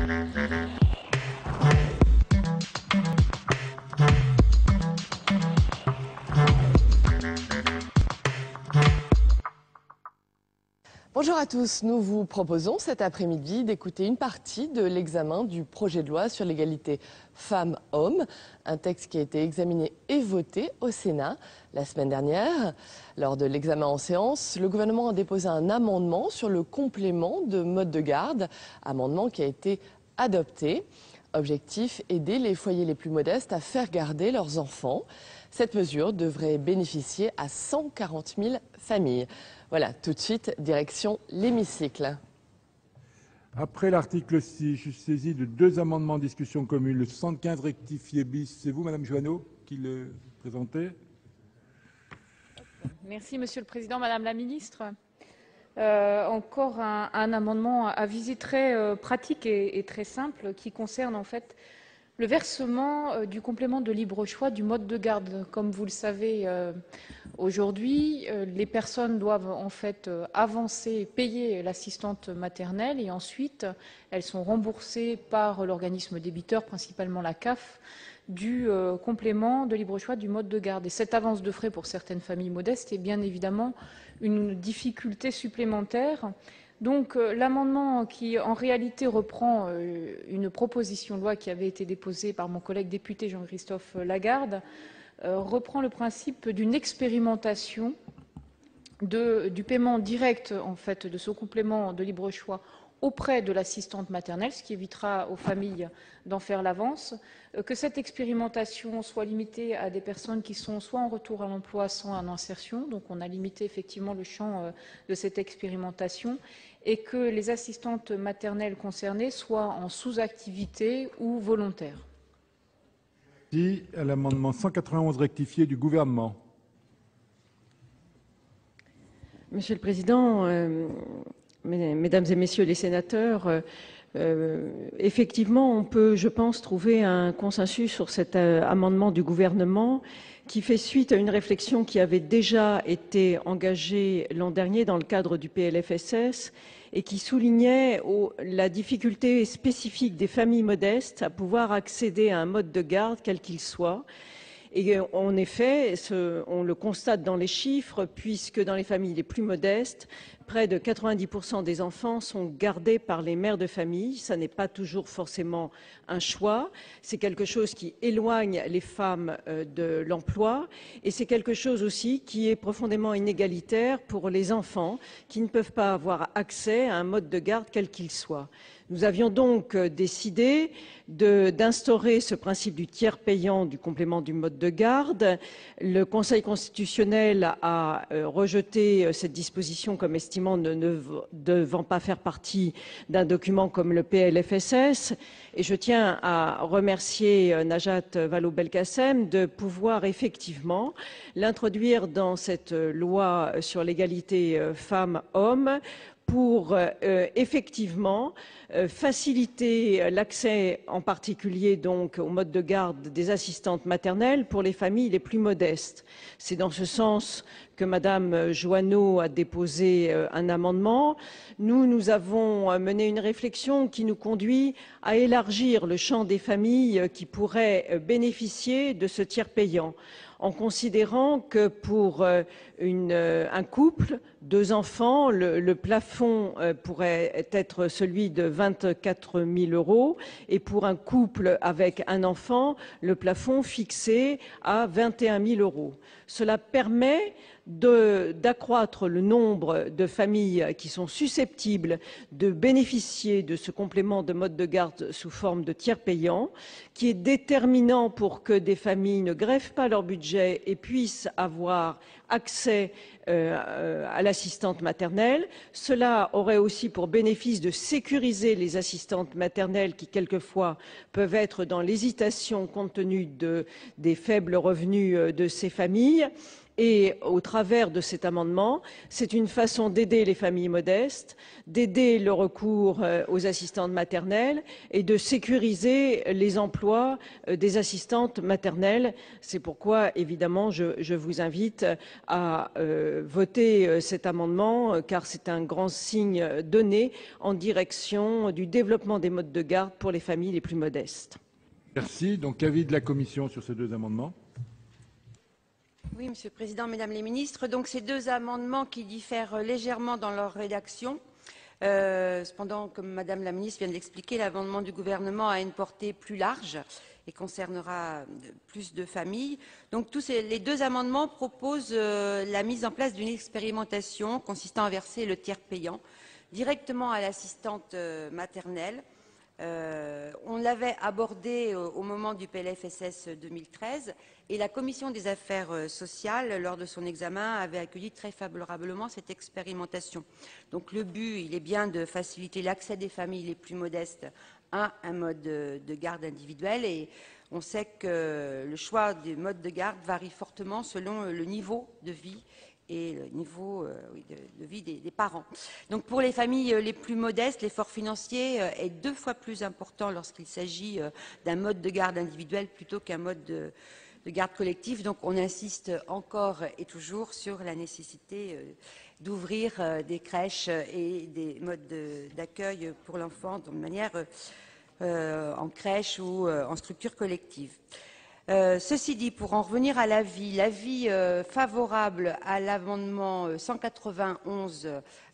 Bonjour à tous, nous vous proposons cet après-midi d'écouter une partie de l'examen du projet de loi sur l'égalité femmes-hommes, un texte qui a été examiné et voté au Sénat la semaine dernière. Lors de l'examen en séance, le gouvernement a déposé un amendement sur le complément de mode de garde, amendement qui a été adopté. Objectif, aider les foyers les plus modestes à faire garder leurs enfants. Cette mesure devrait bénéficier à 140 000 familles. Voilà, tout de suite, direction l'hémicycle. Après l'article 6, je suis saisi de deux amendements en discussion commune. Le 75 rectifié bis, c'est vous, Madame Joanneau, qui le présentez. Merci, Monsieur le Président, Madame la Ministre. Encore un amendement à visée très pratique et très simple qui concerne en fait le versement du complément de libre choix du mode de garde. Comme vous le savez, aujourd'hui, les personnes doivent en fait avancer, payer l'assistante maternelle et ensuite elles sont remboursées par l'organisme débiteur, principalement la CAF, du complément de libre choix du mode de garde. Et cette avance de frais pour certaines familles modestes est bien évidemment une difficulté supplémentaire. Donc l'amendement qui en réalité reprend une proposition de loi qui avait été déposée par mon collègue député Jean-Christophe Lagarde reprend le principe d'une expérimentation du paiement direct en fait de ce complément de libre choix auprès de l'assistante maternelle, ce qui évitera aux familles d'en faire l'avance, que cette expérimentation soit limitée à des personnes qui sont soit en retour à l'emploi, soit en insertion. Donc on a limité effectivement le champ de cette expérimentation et que les assistantes maternelles concernées soient en sous-activité ou volontaires. Merci. À l'amendement 191 rectifié du gouvernement. Monsieur le Président, Mesdames et Messieurs les sénateurs, effectivement, on peut, je pense, trouver un consensus sur cet amendement du gouvernement qui fait suite à une réflexion qui avait déjà été engagée l'an dernier dans le cadre du PLFSS et qui soulignait la difficulté spécifique des familles modestes à pouvoir accéder à un mode de garde, quel qu'il soit. Et en effet, on le constate dans les chiffres, puisque dans les familles les plus modestes, près de 90% des enfants sont gardés par les mères de famille. Ça n'est pas toujours forcément un choix. C'est quelque chose qui éloigne les femmes de l'emploi. Et c'est quelque chose aussi qui est profondément inégalitaire pour les enfants qui ne peuvent pas avoir accès à un mode de garde quel qu'il soit. Nous avions donc décidé d'instaurer ce principe du tiers payant du complément du mode de garde. Le Conseil constitutionnel a rejeté cette disposition comme estimant ne devant pas faire partie d'un document comme le PLFSS. Et je tiens à remercier Najat Vallaud-Belkacem de pouvoir effectivement l'introduire dans cette loi sur l'égalité femmes-hommes pour effectivement faciliter l'accès en particulier donc au mode de garde des assistantes maternelles pour les familles les plus modestes. C'est dans ce sens que Madame Joanneau a déposé un amendement. Nous avons mené une réflexion qui nous conduit à élargir le champ des familles qui pourraient bénéficier de ce tiers payant, en considérant que pour un couple, 2 enfants, le plafond pourrait être celui de 24 000 € et pour un couple avec un enfant, le plafond fixé à 21 000 €. Cela permet d'accroître le nombre de familles qui sont susceptibles de bénéficier de ce complément de mode de garde sous forme de tiers payant, qui est déterminant pour que des familles ne grèvent pas leur budget et puissent avoir accès à l'assistante maternelle. Cela aurait aussi pour bénéfice de sécuriser les assistantes maternelles qui, quelquefois, peuvent être dans l'hésitation compte tenu des faibles revenus de ces familles. Et au travers de cet amendement, c'est une façon d'aider les familles modestes, d'aider le recours aux assistantes maternelles et de sécuriser les emplois des assistantes maternelles. C'est pourquoi, évidemment, je vous invite à voter cet amendement, car c'est un grand signe donné en direction du développement des modes de garde pour les familles les plus modestes. Merci. Donc, avis de la commission sur ces deux amendements. Oui, Monsieur le Président, Mesdames les ministres. Donc, ces deux amendements qui diffèrent légèrement dans leur rédaction. Cependant, comme Madame la ministre vient de l'expliquer, l'amendement du gouvernement a une portée plus large et concernera plus de familles. Donc, les deux amendements proposent la mise en place d'une expérimentation consistant à verser le tiers payant directement à l'assistante maternelle. On l'avait abordé au moment du PLFSS 2013 et la Commission des affaires sociales, lors de son examen, avait accueilli très favorablement cette expérimentation. Donc le but, il est bien de faciliter l'accès des familles les plus modestes à un mode de garde individuel et on sait que le choix des modes de garde varie fortement selon le niveau de vie et le niveau de vie des parents. Donc pour les familles les plus modestes, l'effort financier est 2 fois plus important lorsqu'il s'agit d'un mode de garde individuel plutôt qu'un mode de garde collective. Donc on insiste encore et toujours sur la nécessité d'ouvrir des crèches et des modes d'accueil pour l'enfant de manière en crèche ou en structure collective. Ceci dit, pour en revenir à l'avis favorable à l'amendement 191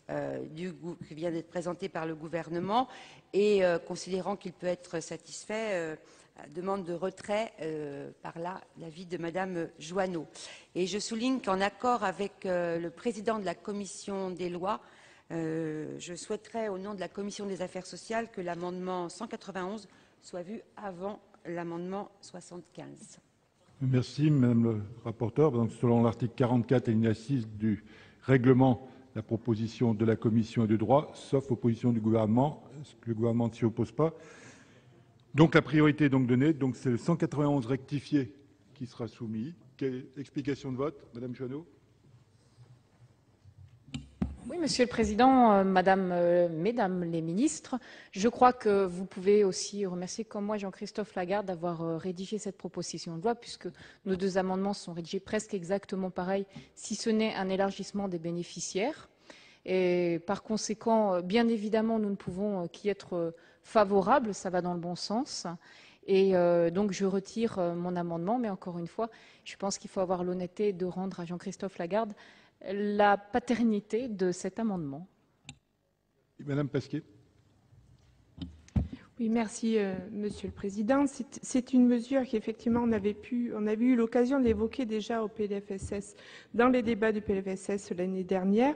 qui vient d'être présenté par le gouvernement et considérant qu'il peut être satisfait, demande de retrait par là l'avis de Madame Joanneau. Et je souligne qu'en accord avec le président de la commission des lois, je souhaiterais au nom de la commission des affaires sociales que l'amendement 191 soit vu avant l'amendement 75. Merci, Madame le rapporteur. Donc, selon l'article 44 alinéa 6 du règlement, la proposition de la commission est de droit, sauf opposition du gouvernement. Le gouvernement ne s'y oppose pas. Donc, la priorité est donc donnée. Donc, c'est le 191 rectifié qui sera soumis. Quelle explication de vote, Madame Joanneau? Oui, Monsieur le Président, Mesdames les ministres, je crois que vous pouvez aussi remercier comme moi Jean-Christophe Lagarde d'avoir rédigé cette proposition de loi, puisque nos deux amendements sont rédigés presque exactement pareil, si ce n'est un élargissement des bénéficiaires. Et par conséquent, bien évidemment, nous ne pouvons qu'y être favorables, ça va dans le bon sens. Et donc, je retire mon amendement, mais encore une fois, je pense qu'il faut avoir l'honnêteté de rendre à Jean-Christophe Lagarde la paternité de cet amendement. Madame Pasquier. Oui, merci, Monsieur le Président. C'est une mesure qu'effectivement on avait eu l'occasion d'évoquer déjà au PLFSS, dans les débats du PLFSS l'année dernière.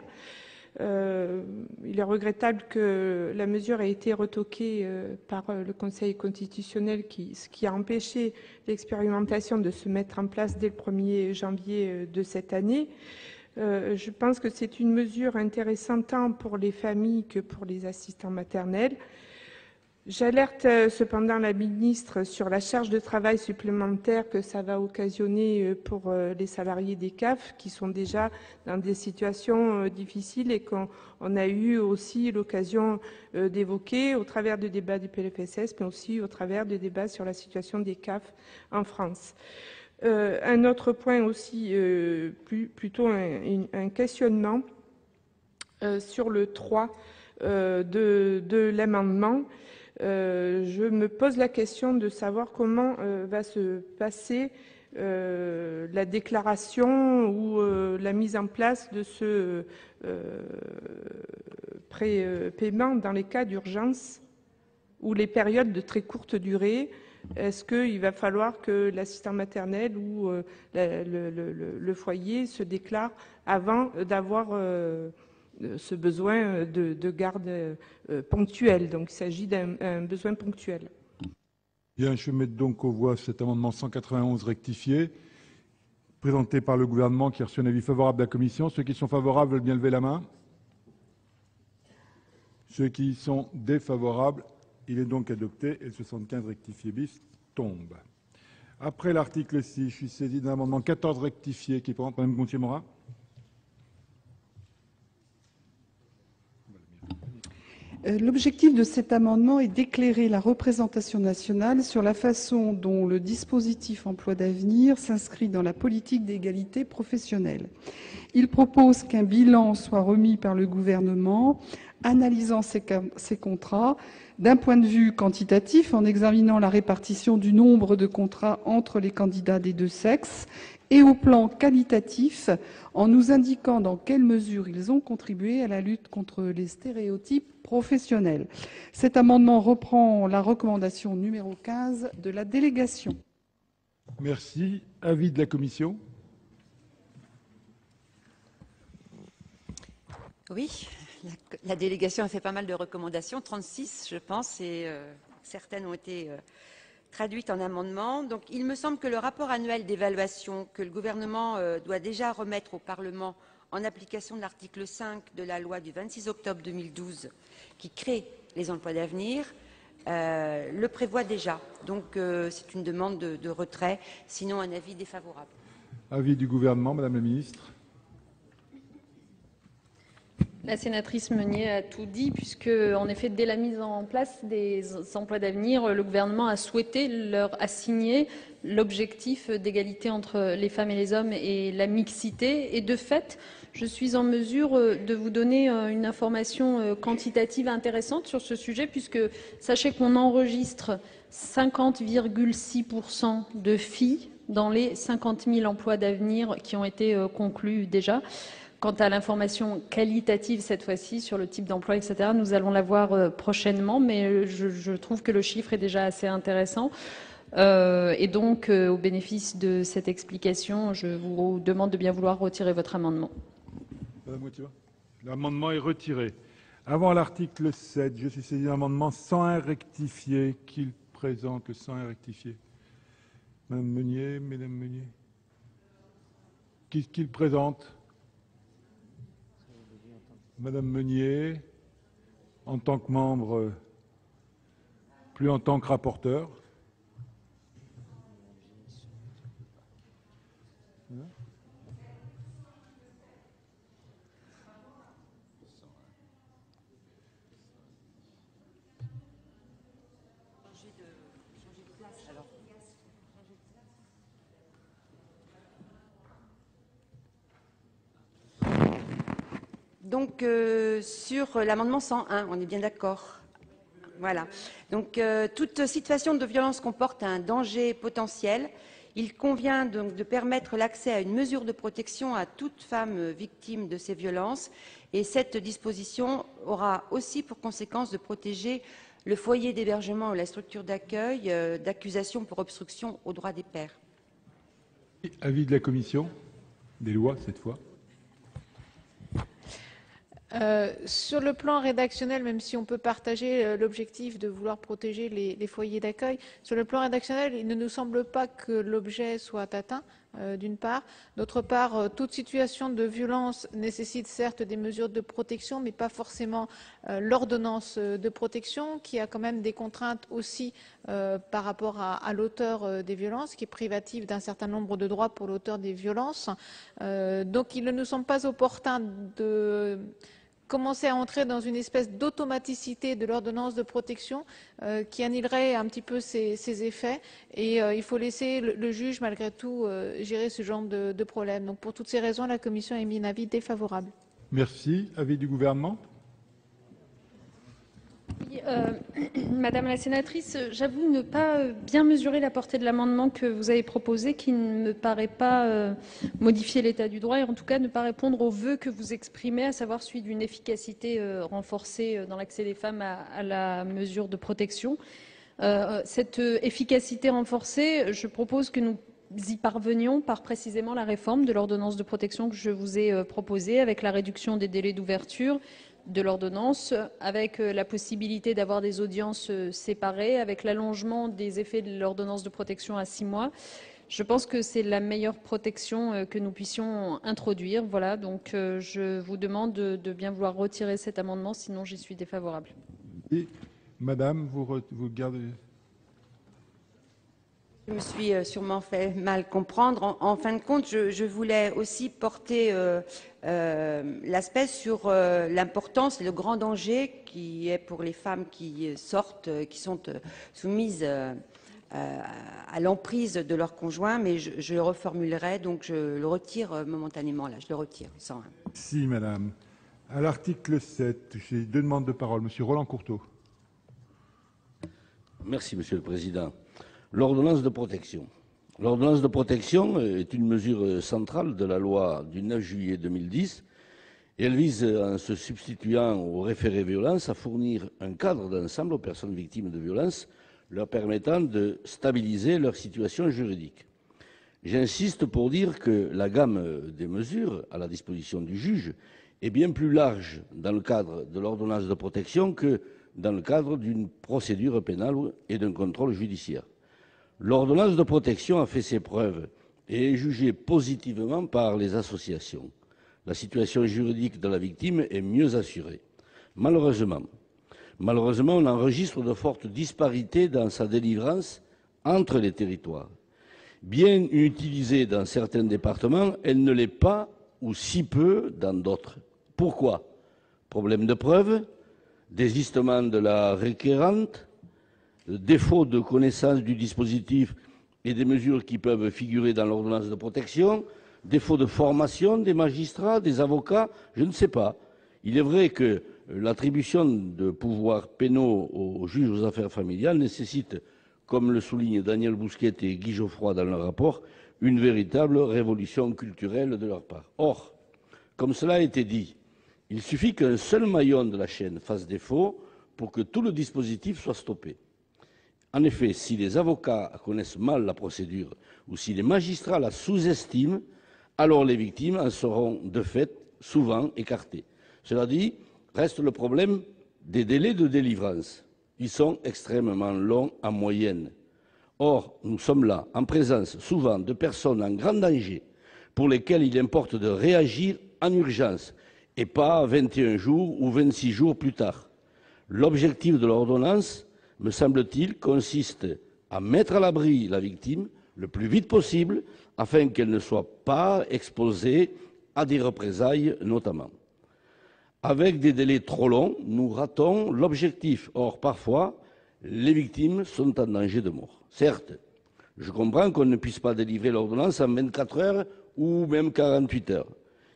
Il est regrettable que la mesure ait été retoquée par le Conseil constitutionnel, ce qui a empêché l'expérimentation de se mettre en place dès le 1er janvier de cette année. Je pense que c'est une mesure intéressante tant pour les familles que pour les assistants maternels. J'alerte cependant la ministre sur la charge de travail supplémentaire que ça va occasionner pour les salariés des CAF qui sont déjà dans des situations difficiles et qu'on a eu aussi l'occasion d'évoquer au travers du débat du PLFSS, mais aussi au travers des débats sur la situation des CAF en France. Un autre point aussi, plutôt un questionnement sur le 3 de l'amendement. Je me pose la question de savoir comment va se passer la déclaration ou la mise en place de ce prépaiement dans les cas d'urgence ou les périodes de très courte durée. Est-ce qu'il va falloir que l'assistant maternel ou le foyer se déclare avant d'avoir ce besoin de garde ponctuelle? Donc il s'agit d'un besoin ponctuel. Bien, je mets donc aux voix cet amendement 191 rectifié, présenté par le gouvernement qui a reçu un avis favorable de la commission. Ceux qui sont favorables veulent bien lever la main. Ceux qui sont défavorables, il est donc adopté et le 75 rectifié bis tombe. Après l'article 6, je suis saisi d'un amendement 14 rectifié qui présente Mme Gonthier-Maurin. L'objectif de cet amendement est d'éclairer la représentation nationale sur la façon dont le dispositif Emploi d'avenir s'inscrit dans la politique d'égalité professionnelle. Il propose qu'un bilan soit remis par le gouvernement analysant ces contrats d'un point de vue quantitatif en examinant la répartition du nombre de contrats entre les candidats des deux sexes et au plan qualitatif en nous indiquant dans quelle mesure ils ont contribué à la lutte contre les stéréotypes professionnels. Cet amendement reprend la recommandation numéro 15 de la délégation. Merci. Avis de la commission. Oui, la délégation a fait pas mal de recommandations, 36 je pense, et certaines ont été traduites en amendements. Donc il me semble que le rapport annuel d'évaluation que le gouvernement doit déjà remettre au Parlement en application de l'article 5 de la loi du 26 octobre 2012 qui crée les emplois d'avenir, le prévoit déjà. Donc c'est une demande de retrait, sinon un avis défavorable. Avis du gouvernement, Madame la ministre. La sénatrice Meunier a tout dit, puisque, en effet, dès la mise en place des emplois d'avenir, le gouvernement a souhaité leur assigner l'objectif d'égalité entre les femmes et les hommes et la mixité. Et de fait, je suis en mesure de vous donner une information quantitative intéressante sur ce sujet, puisque sachez qu'on enregistre 50,6% de filles dans les 50 000 emplois d'avenir qui ont été conclus déjà. Quant à l'information qualitative, cette fois-ci, sur le type d'emploi, etc., nous allons la voir prochainement, mais je trouve que le chiffre est déjà assez intéressant. Et donc, au bénéfice de cette explication, je vous demande de bien vouloir retirer votre amendement. Madame Moutier, l'amendement est retiré. Avant l'article 7, je suis saisi d'un amendement 101 rectifié. Qui le présente, le 101 rectifié? Madame Meunier, Mesdames Meunier. Qui le présente? Madame Meunier, en tant que membre, plus en tant que rapporteur. Donc, sur l'amendement 101, on est bien d'accord. Voilà. Donc, toute situation de violence comporte un danger potentiel. Il convient donc de permettre l'accès à une mesure de protection à toute femme victime de ces violences. Et cette disposition aura aussi pour conséquence de protéger le foyer d'hébergement ou la structure d'accueil d'accusations pour obstruction aux droits des pères. Avis de la commission des lois, cette fois. Sur le plan rédactionnel, même si on peut partager l'objectif de vouloir protéger les foyers d'accueil, sur le plan rédactionnel, il ne nous semble pas que l'objet soit atteint, d'une part. D'autre part, toute situation de violence nécessite certes des mesures de protection, mais pas forcément l'ordonnance de protection, qui a quand même des contraintes aussi par rapport à l'auteur des violences, qui est privative d'un certain nombre de droits pour l'auteur des violences. Donc il ne nous semble pas opportun de commencer à entrer dans une espèce d'automaticité de l'ordonnance de protection qui annihilerait un petit peu ses effets. Et il faut laisser le juge, malgré tout, gérer ce genre de problème. Donc pour toutes ces raisons, la Commission a émis un avis défavorable. Merci. Avis du gouvernement. Oui, Madame la sénatrice, j'avoue ne pas bien mesurer la portée de l'amendement que vous avez proposé, qui ne me paraît pas modifier l'état du droit et en tout cas ne pas répondre aux vœux que vous exprimez, à savoir celui d'une efficacité renforcée dans l'accès des femmes à la mesure de protection. Cette efficacité renforcée, je propose que nous y parvenions par précisément la réforme de l'ordonnance de protection que je vous ai proposée, avec la réduction des délais d'ouverture de l'ordonnance, avec la possibilité d'avoir des audiences séparées, avec l'allongement des effets de l'ordonnance de protection à 6 mois. Je pense que c'est la meilleure protection que nous puissions introduire. Voilà, donc je vous demande de bien vouloir retirer cet amendement, sinon j'y suis défavorable. Et Madame, vous gardez. Je me suis sûrement fait mal comprendre. En fin de compte, je voulais aussi porter l'aspect sur l'importance et le grand danger qui est pour les femmes qui sortent, qui sont soumises à l'emprise de leur conjoint, mais je le reformulerai, donc je le retire momentanément, là, je le retire. 101. Merci, madame. À l'article 7, j'ai 2 demandes de parole. Monsieur Roland Courteau. Merci, Monsieur le Président. L'ordonnance de protection. L'ordonnance de protection est une mesure centrale de la loi du 9 juillet 2010 et elle vise, en se substituant au référé violence, à fournir un cadre d'ensemble aux personnes victimes de violences leur permettant de stabiliser leur situation juridique. J'insiste pour dire que la gamme des mesures à la disposition du juge est bien plus large dans le cadre de l'ordonnance de protection que dans le cadre d'une procédure pénale et d'un contrôle judiciaire. L'ordonnance de protection a fait ses preuves et est jugée positivement par les associations. La situation juridique de la victime est mieux assurée. Malheureusement, on enregistre de fortes disparités dans sa délivrance entre les territoires. Bien utilisée dans certains départements, elle ne l'est pas ou si peu dans d'autres. Pourquoi? Problème de preuve, désistement de la requérante, défaut de connaissance du dispositif et des mesures qui peuvent figurer dans l'ordonnance de protection, défaut de formation des magistrats, des avocats, je ne sais pas. Il est vrai que l'attribution de pouvoirs pénaux aux juges aux affaires familiales nécessite, comme le soulignent Daniel Bousquet et Guy Geoffroy dans leur rapport, une véritable révolution culturelle de leur part. Or, comme cela a été dit, il suffit qu'un seul maillon de la chaîne fasse défaut pour que tout le dispositif soit stoppé. En effet, si les avocats connaissent mal la procédure ou si les magistrats la sous-estiment, alors les victimes en seront de fait souvent écartées. Cela dit, reste le problème des délais de délivrance. Ils sont extrêmement longs en moyenne. Or, nous sommes là, en présence souvent de personnes en grand danger pour lesquelles il importe de réagir en urgence et pas 21 jours ou 26 jours plus tard. L'objectif de l'ordonnance, me semble-t-il, consiste à mettre à l'abri la victime le plus vite possible afin qu'elle ne soit pas exposée à des représailles notamment. Avec des délais trop longs, nous ratons l'objectif. Or, parfois, les victimes sont en danger de mort. Certes, je comprends qu'on ne puisse pas délivrer l'ordonnance en 24 heures ou même 48 heures.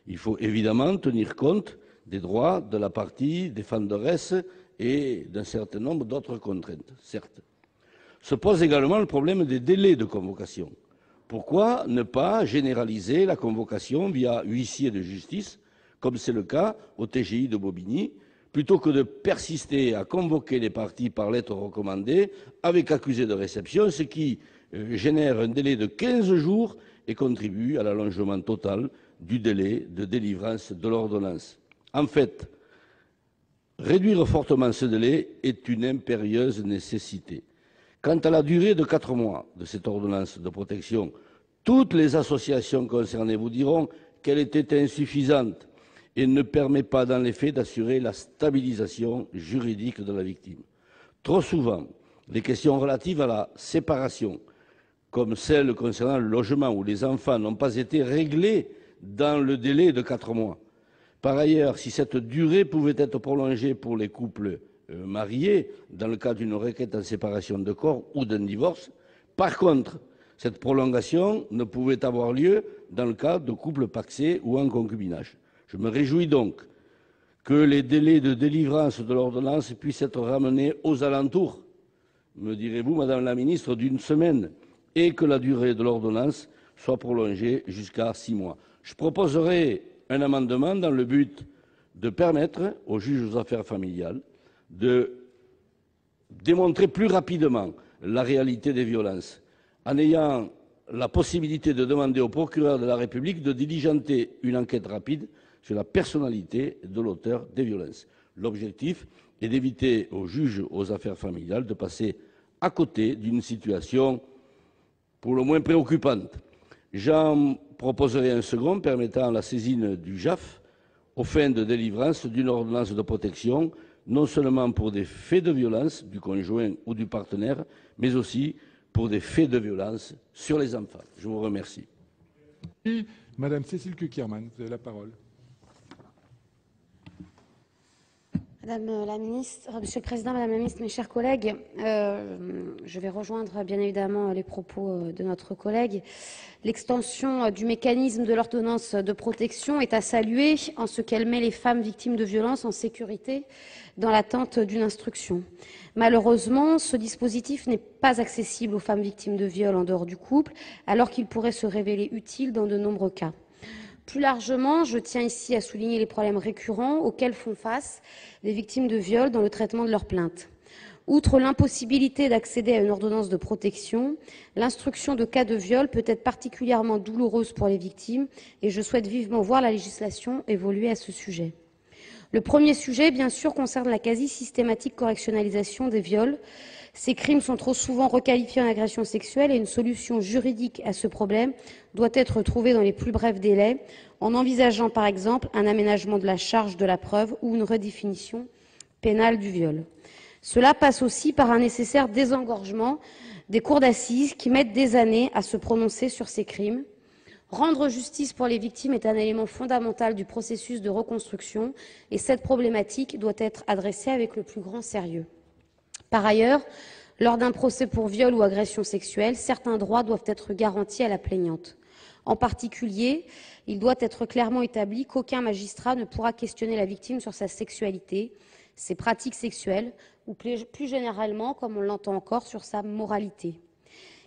Il faut évidemment tenir compte des droits de la partie défenderesse et d'un certain nombre d'autres contraintes, certes. Se pose également le problème des délais de convocation. Pourquoi ne pas généraliser la convocation via huissier de justice, comme c'est le cas au TGI de Bobigny, plutôt que de persister à convoquer les parties par lettre recommandée avec accusé de réception, ce qui génère un délai de 15 jours et contribue à l'allongement total du délai de délivrance de l'ordonnance. En fait, réduire fortement ce délai est une impérieuse nécessité. Quant à la durée de 4 mois de cette ordonnance de protection, toutes les associations concernées vous diront qu'elle était insuffisante et ne permet pas dans les faits d'assurer la stabilisation juridique de la victime. Trop souvent, les questions relatives à la séparation, comme celles concernant le logement ou les enfants, n'ont pas été réglées dans le délai de 4 mois. Par ailleurs, si cette durée pouvait être prolongée pour les couples mariés, dans le cas d'une requête en séparation de corps ou d'un divorce, par contre, cette prolongation ne pouvait avoir lieu dans le cas de couples pacsés ou en concubinage. Je me réjouis donc que les délais de délivrance de l'ordonnance puissent être ramenés aux alentours, me direz-vous, Madame la Ministre, d'une semaine, et que la durée de l'ordonnance soit prolongée jusqu'à 6 mois. Je proposerai un amendement dans le but de permettre aux juges aux affaires familiales de démontrer plus rapidement la réalité des violences, en ayant la possibilité de demander au procureur de la République de diligenter une enquête rapide sur la personnalité de l'auteur des violences. L'objectif est d'éviter aux juges aux affaires familiales de passer à côté d'une situation pour le moins préoccupante. J'en proposerai un second permettant la saisine du JAF aux fins de délivrance d'une ordonnance de protection, non seulement pour des faits de violence du conjoint ou du partenaire, mais aussi pour des faits de violence sur les enfants. Je vous remercie. Madame Cécile Cukierman, vous avez la parole. Madame la ministre, Monsieur le Président, Madame la ministre, mes chers collègues, je vais rejoindre bien évidemment les propos de notre collègue. L'extension du mécanisme de l'ordonnance de protection est à saluer en ce qu'elle met les femmes victimes de violences en sécurité dans l'attente d'une instruction. Malheureusement, ce dispositif n'est pas accessible aux femmes victimes de viol en dehors du couple, alors qu'il pourrait se révéler utile dans de nombreux cas. Plus largement, je tiens ici à souligner les problèmes récurrents auxquels font face les victimes de viol dans le traitement de leurs plaintes. Outre l'impossibilité d'accéder à une ordonnance de protection, l'instruction de cas de viol peut être particulièrement douloureuse pour les victimes et je souhaite vivement voir la législation évoluer à ce sujet. Le premier sujet, bien sûr, concerne la quasi-systématique correctionnalisation des viols. Ces crimes sont trop souvent requalifiés en agression sexuelle et une solution juridique à ce problème doit être trouvée dans les plus brefs délais, en envisageant par exemple un aménagement de la charge de la preuve ou une redéfinition pénale du viol. Cela passe aussi par un nécessaire désengorgement des cours d'assises qui mettent des années à se prononcer sur ces crimes. Rendre justice pour les victimes est un élément fondamental du processus de reconstruction et cette problématique doit être adressée avec le plus grand sérieux. Par ailleurs, lors d'un procès pour viol ou agression sexuelle, certains droits doivent être garantis à la plaignante. En particulier, il doit être clairement établi qu'aucun magistrat ne pourra questionner la victime sur sa sexualité, ses pratiques sexuelles ou plus généralement, comme on l'entend encore, sur sa moralité.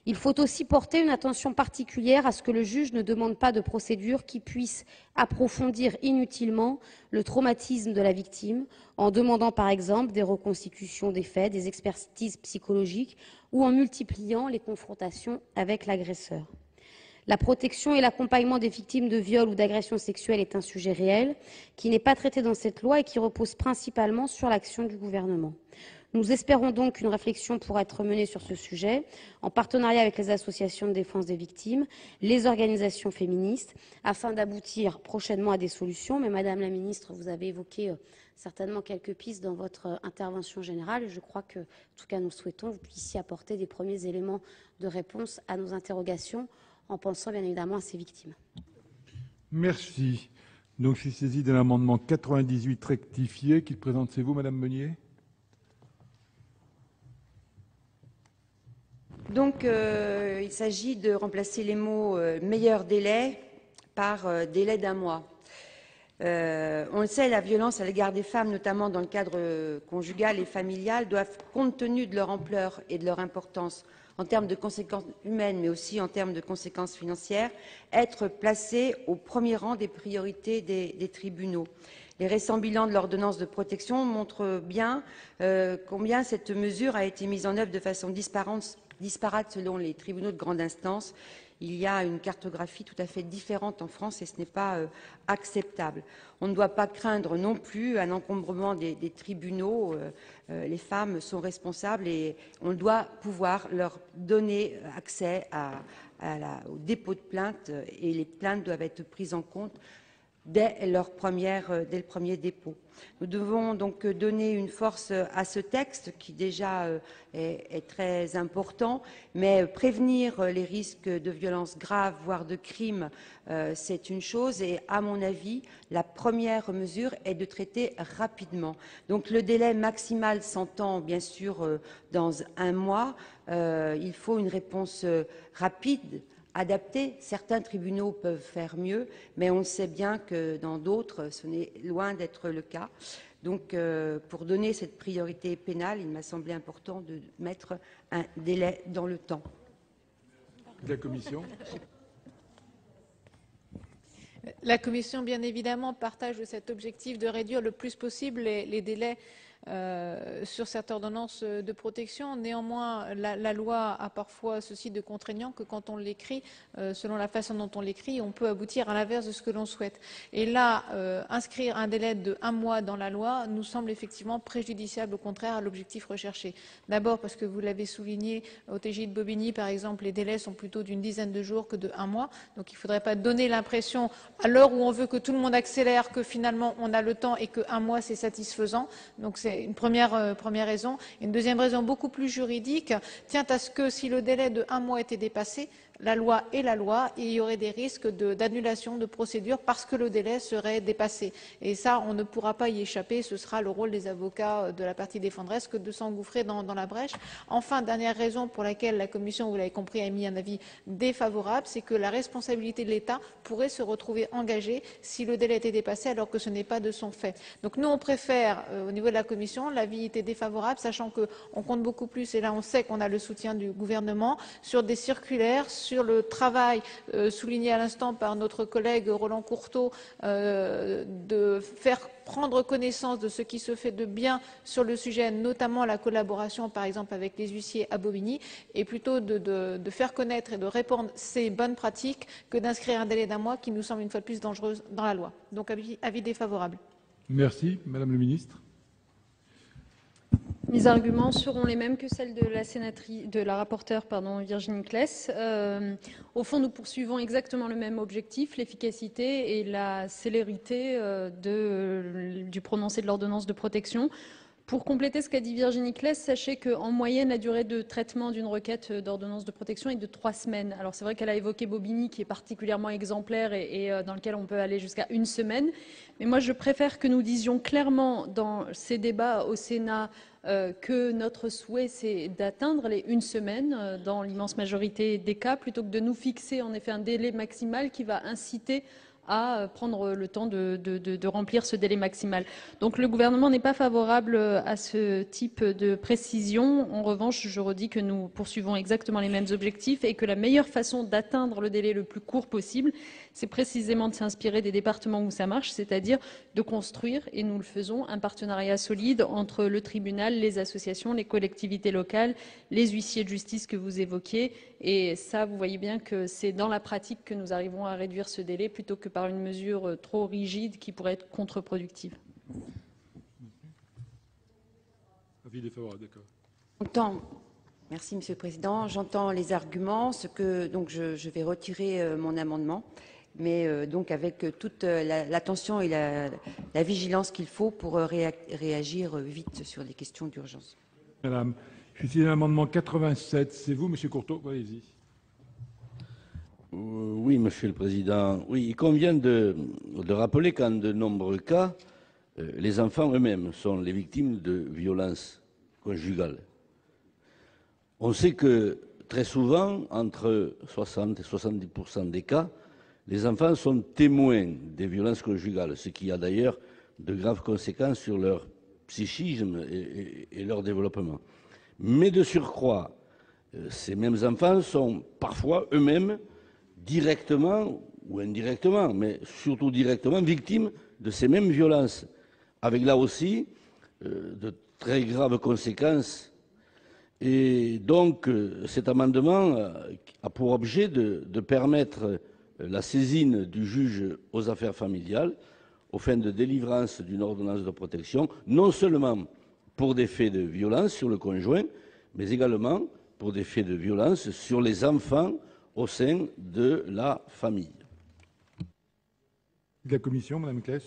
Il faut aussi porter une attention particulière à ce que le juge ne demande pas de procédure qui puisse approfondir inutilement le traumatisme de la victime, en demandant par exemple des reconstitutions des faits, des expertises psychologiques ou en multipliant les confrontations avec l'agresseur. La protection et l'accompagnement des victimes de viols ou d'agressions sexuelles est un sujet réel qui n'est pas traité dans cette loi et qui repose principalement sur l'action du gouvernement. Nous espérons donc qu'une réflexion pourra être menée sur ce sujet, en partenariat avec les associations de défense des victimes, les organisations féministes, afin d'aboutir prochainement à des solutions. Mais Madame la Ministre, vous avez évoqué certainement quelques pistes dans votre intervention générale. Et je crois que, en tout cas, nous souhaitons que vous puissiez apporter des premiers éléments de réponse à nos interrogations, en pensant bien évidemment à ces victimes. Merci. Donc, je suis saisi de l'amendement 98 rectifié. Qui le présente, c'est vous, Madame Meunier? Donc, il s'agit de remplacer les mots meilleur délai par délai d'un mois. On le sait, la violence à l'égard des femmes, notamment dans le cadre conjugal et familial, doivent, compte tenu de leur ampleur et de leur importance en termes de conséquences humaines, mais aussi en termes de conséquences financières, être placées au premier rang des priorités des tribunaux. Les récents bilans de l'ordonnance de protection montrent bien combien cette mesure a été mise en œuvre de façon disparate selon les tribunaux de grande instance. Il y a une cartographie tout à fait différente en France et ce n'est pas acceptable. On ne doit pas craindre non plus un encombrement des tribunaux. Les femmes sont responsables et on doit pouvoir leur donner accès au dépôt de plainte et les plaintes doivent être prises en compte dès le premier dépôt. Nous devons donc donner une force à ce texte qui déjà est très important, mais prévenir les risques de violences graves, voire de crimes, c'est une chose et à mon avis, la première mesure est de traiter rapidement. Donc le délai maximal s'entend bien sûr dans un mois, il faut une réponse rapide, adapté. Certains tribunaux peuvent faire mieux, mais on sait bien que dans d'autres, ce n'est loin d'être le cas. Donc, pour donner cette priorité pénale, il m'a semblé important de mettre un délai dans le temps. La Commission. La Commission, bien évidemment, partage cet objectif de réduire le plus possible les délais sur cette ordonnance de protection. Néanmoins, la loi a parfois ceci de contraignant que quand on l'écrit, selon la façon dont on l'écrit, on peut aboutir à l'inverse de ce que l'on souhaite. Et là, inscrire un délai de 1 mois dans la loi nous semble effectivement préjudiciable, au contraire, à l'objectif recherché. D'abord parce que vous l'avez souligné, au TJ de Bobigny, par exemple, les délais sont plutôt d'une dizaine de jours que de 1 mois. Donc il ne faudrait pas donner l'impression, à l'heure où on veut que tout le monde accélère, que finalement on a le temps et que 1 mois c'est satisfaisant. Donc une première raison. Une deuxième raison beaucoup plus juridique tient à ce que si le délai de 1 mois était dépassé, la loi est la loi et il y aurait des risques d'annulation de procédure parce que le délai serait dépassé. Et ça, on ne pourra pas y échapper. Ce sera le rôle des avocats de la partie défenderesse que de s'engouffrer dans la brèche. Enfin, dernière raison pour laquelle la Commission, vous l'avez compris, a émis un avis défavorable, c'est que la responsabilité de l'État pourrait se retrouver engagée si le délai était dépassé alors que ce n'est pas de son fait. Donc nous, on préfère, au niveau de la Commission, l'avis était défavorable, sachant qu'on compte beaucoup plus, et là on sait qu'on a le soutien du gouvernement, sur des circulaires, sur le travail souligné à l'instant par notre collègue Roland Courteau, de faire prendre connaissance de ce qui se fait de bien sur le sujet, notamment la collaboration par exemple avec les huissiers à Bobigny, et plutôt de faire connaître et de répandre ces bonnes pratiques que d'inscrire un délai d'1 mois qui nous semble une fois de plus dangereuse dans la loi. Donc avis défavorable. Merci. Madame le ministre. Mes arguments seront les mêmes que celles de la rapporteure Virginie Claes. Au fond, nous poursuivons exactement le même objectif, l'efficacité et la célérité du prononcé de l'ordonnance de protection. Pour compléter ce qu'a dit Virginie Claes, sachez qu'en moyenne, la durée de traitement d'une requête d'ordonnance de protection est de 3 semaines. Alors c'est vrai qu'elle a évoqué Bobigny, qui est particulièrement exemplaire et dans lequel on peut aller jusqu'à 1 semaine. Mais moi, je préfère que nous disions clairement dans ces débats au Sénat que notre souhait, c'est d'atteindre les 1 semaine dans l'immense majorité des cas, plutôt que de nous fixer en effet un délai maximal qui va inciter à prendre le temps de remplir ce délai maximal. Donc le gouvernement n'est pas favorable à ce type de précision. En revanche, je redis que nous poursuivons exactement les mêmes objectifs et que la meilleure façon d'atteindre le délai le plus court possible, c'est précisément de s'inspirer des départements où ça marche, c'est-à-dire de construire, et nous le faisons, un partenariat solide entre le tribunal, les associations, les collectivités locales, les huissiers de justice que vous évoquiez. Et ça, vous voyez bien que c'est dans la pratique que nous arrivons à réduire ce délai plutôt que par une mesure trop rigide qui pourrait être contre-productive. Avis défavorable, d'accord. Merci, Monsieur le Président. J'entends les arguments, donc je vais retirer mon amendement, mais donc avec toute l'attention et la vigilance qu'il faut pour réagir vite sur les questions d'urgence. Madame, je suis l'amendement 87. C'est vous, Monsieur Courteau? Allez-y. Oui, Monsieur le Président. Oui, il convient de rappeler qu'en de nombreux cas, les enfants eux-mêmes sont les victimes de violences conjugales. On sait que très souvent, entre 60 et 70% des cas, les enfants sont témoins des violences conjugales, ce qui a d'ailleurs de graves conséquences sur leur psychisme et leur développement. Mais de surcroît, ces mêmes enfants sont parfois eux-mêmes directement ou indirectement, mais surtout directement, victimes de ces mêmes violences, avec là aussi de très graves conséquences. Et donc, cet amendement a pour objet de permettre la saisine du juge aux affaires familiales aux fins de délivrance d'une ordonnance de protection, non seulement pour des faits de violence sur le conjoint, mais également pour des faits de violence sur les enfants au sein de la famille. La Commission, Madame Claes.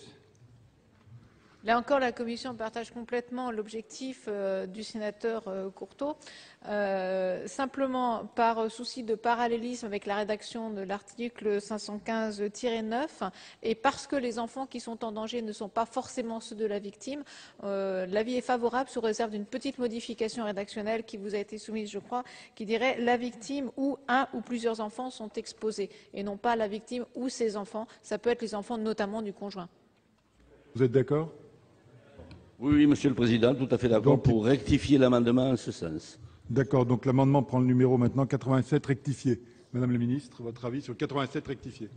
Là encore, la Commission partage complètement l'objectif du sénateur Courteau. Simplement, par souci de parallélisme avec la rédaction de l'article 515-9, et parce que les enfants qui sont en danger ne sont pas forcément ceux de la victime, l'avis est favorable sous réserve d'une petite modification rédactionnelle qui vous a été soumise, je crois, qui dirait « la victime ou un ou plusieurs enfants sont exposés » et non pas « la victime ou ses enfants ». Ça peut être les enfants notamment du conjoint. Vous êtes d'accord? Oui, Monsieur le Président, tout à fait d'accord pour rectifier l'amendement en ce sens. D'accord, donc l'amendement prend le numéro maintenant 87 rectifié. Madame la Ministre, votre avis sur 87 rectifié?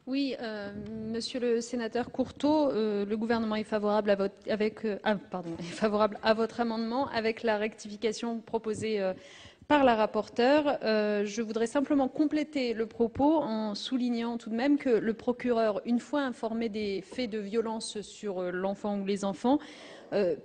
Oui, Monsieur le sénateur Courteau, le gouvernement est favorable à votre amendement avec la rectification proposée par la rapporteure. Je voudrais simplement compléter le propos en soulignant tout de même que le procureur, une fois informé des faits de violence sur l'enfant ou les enfants,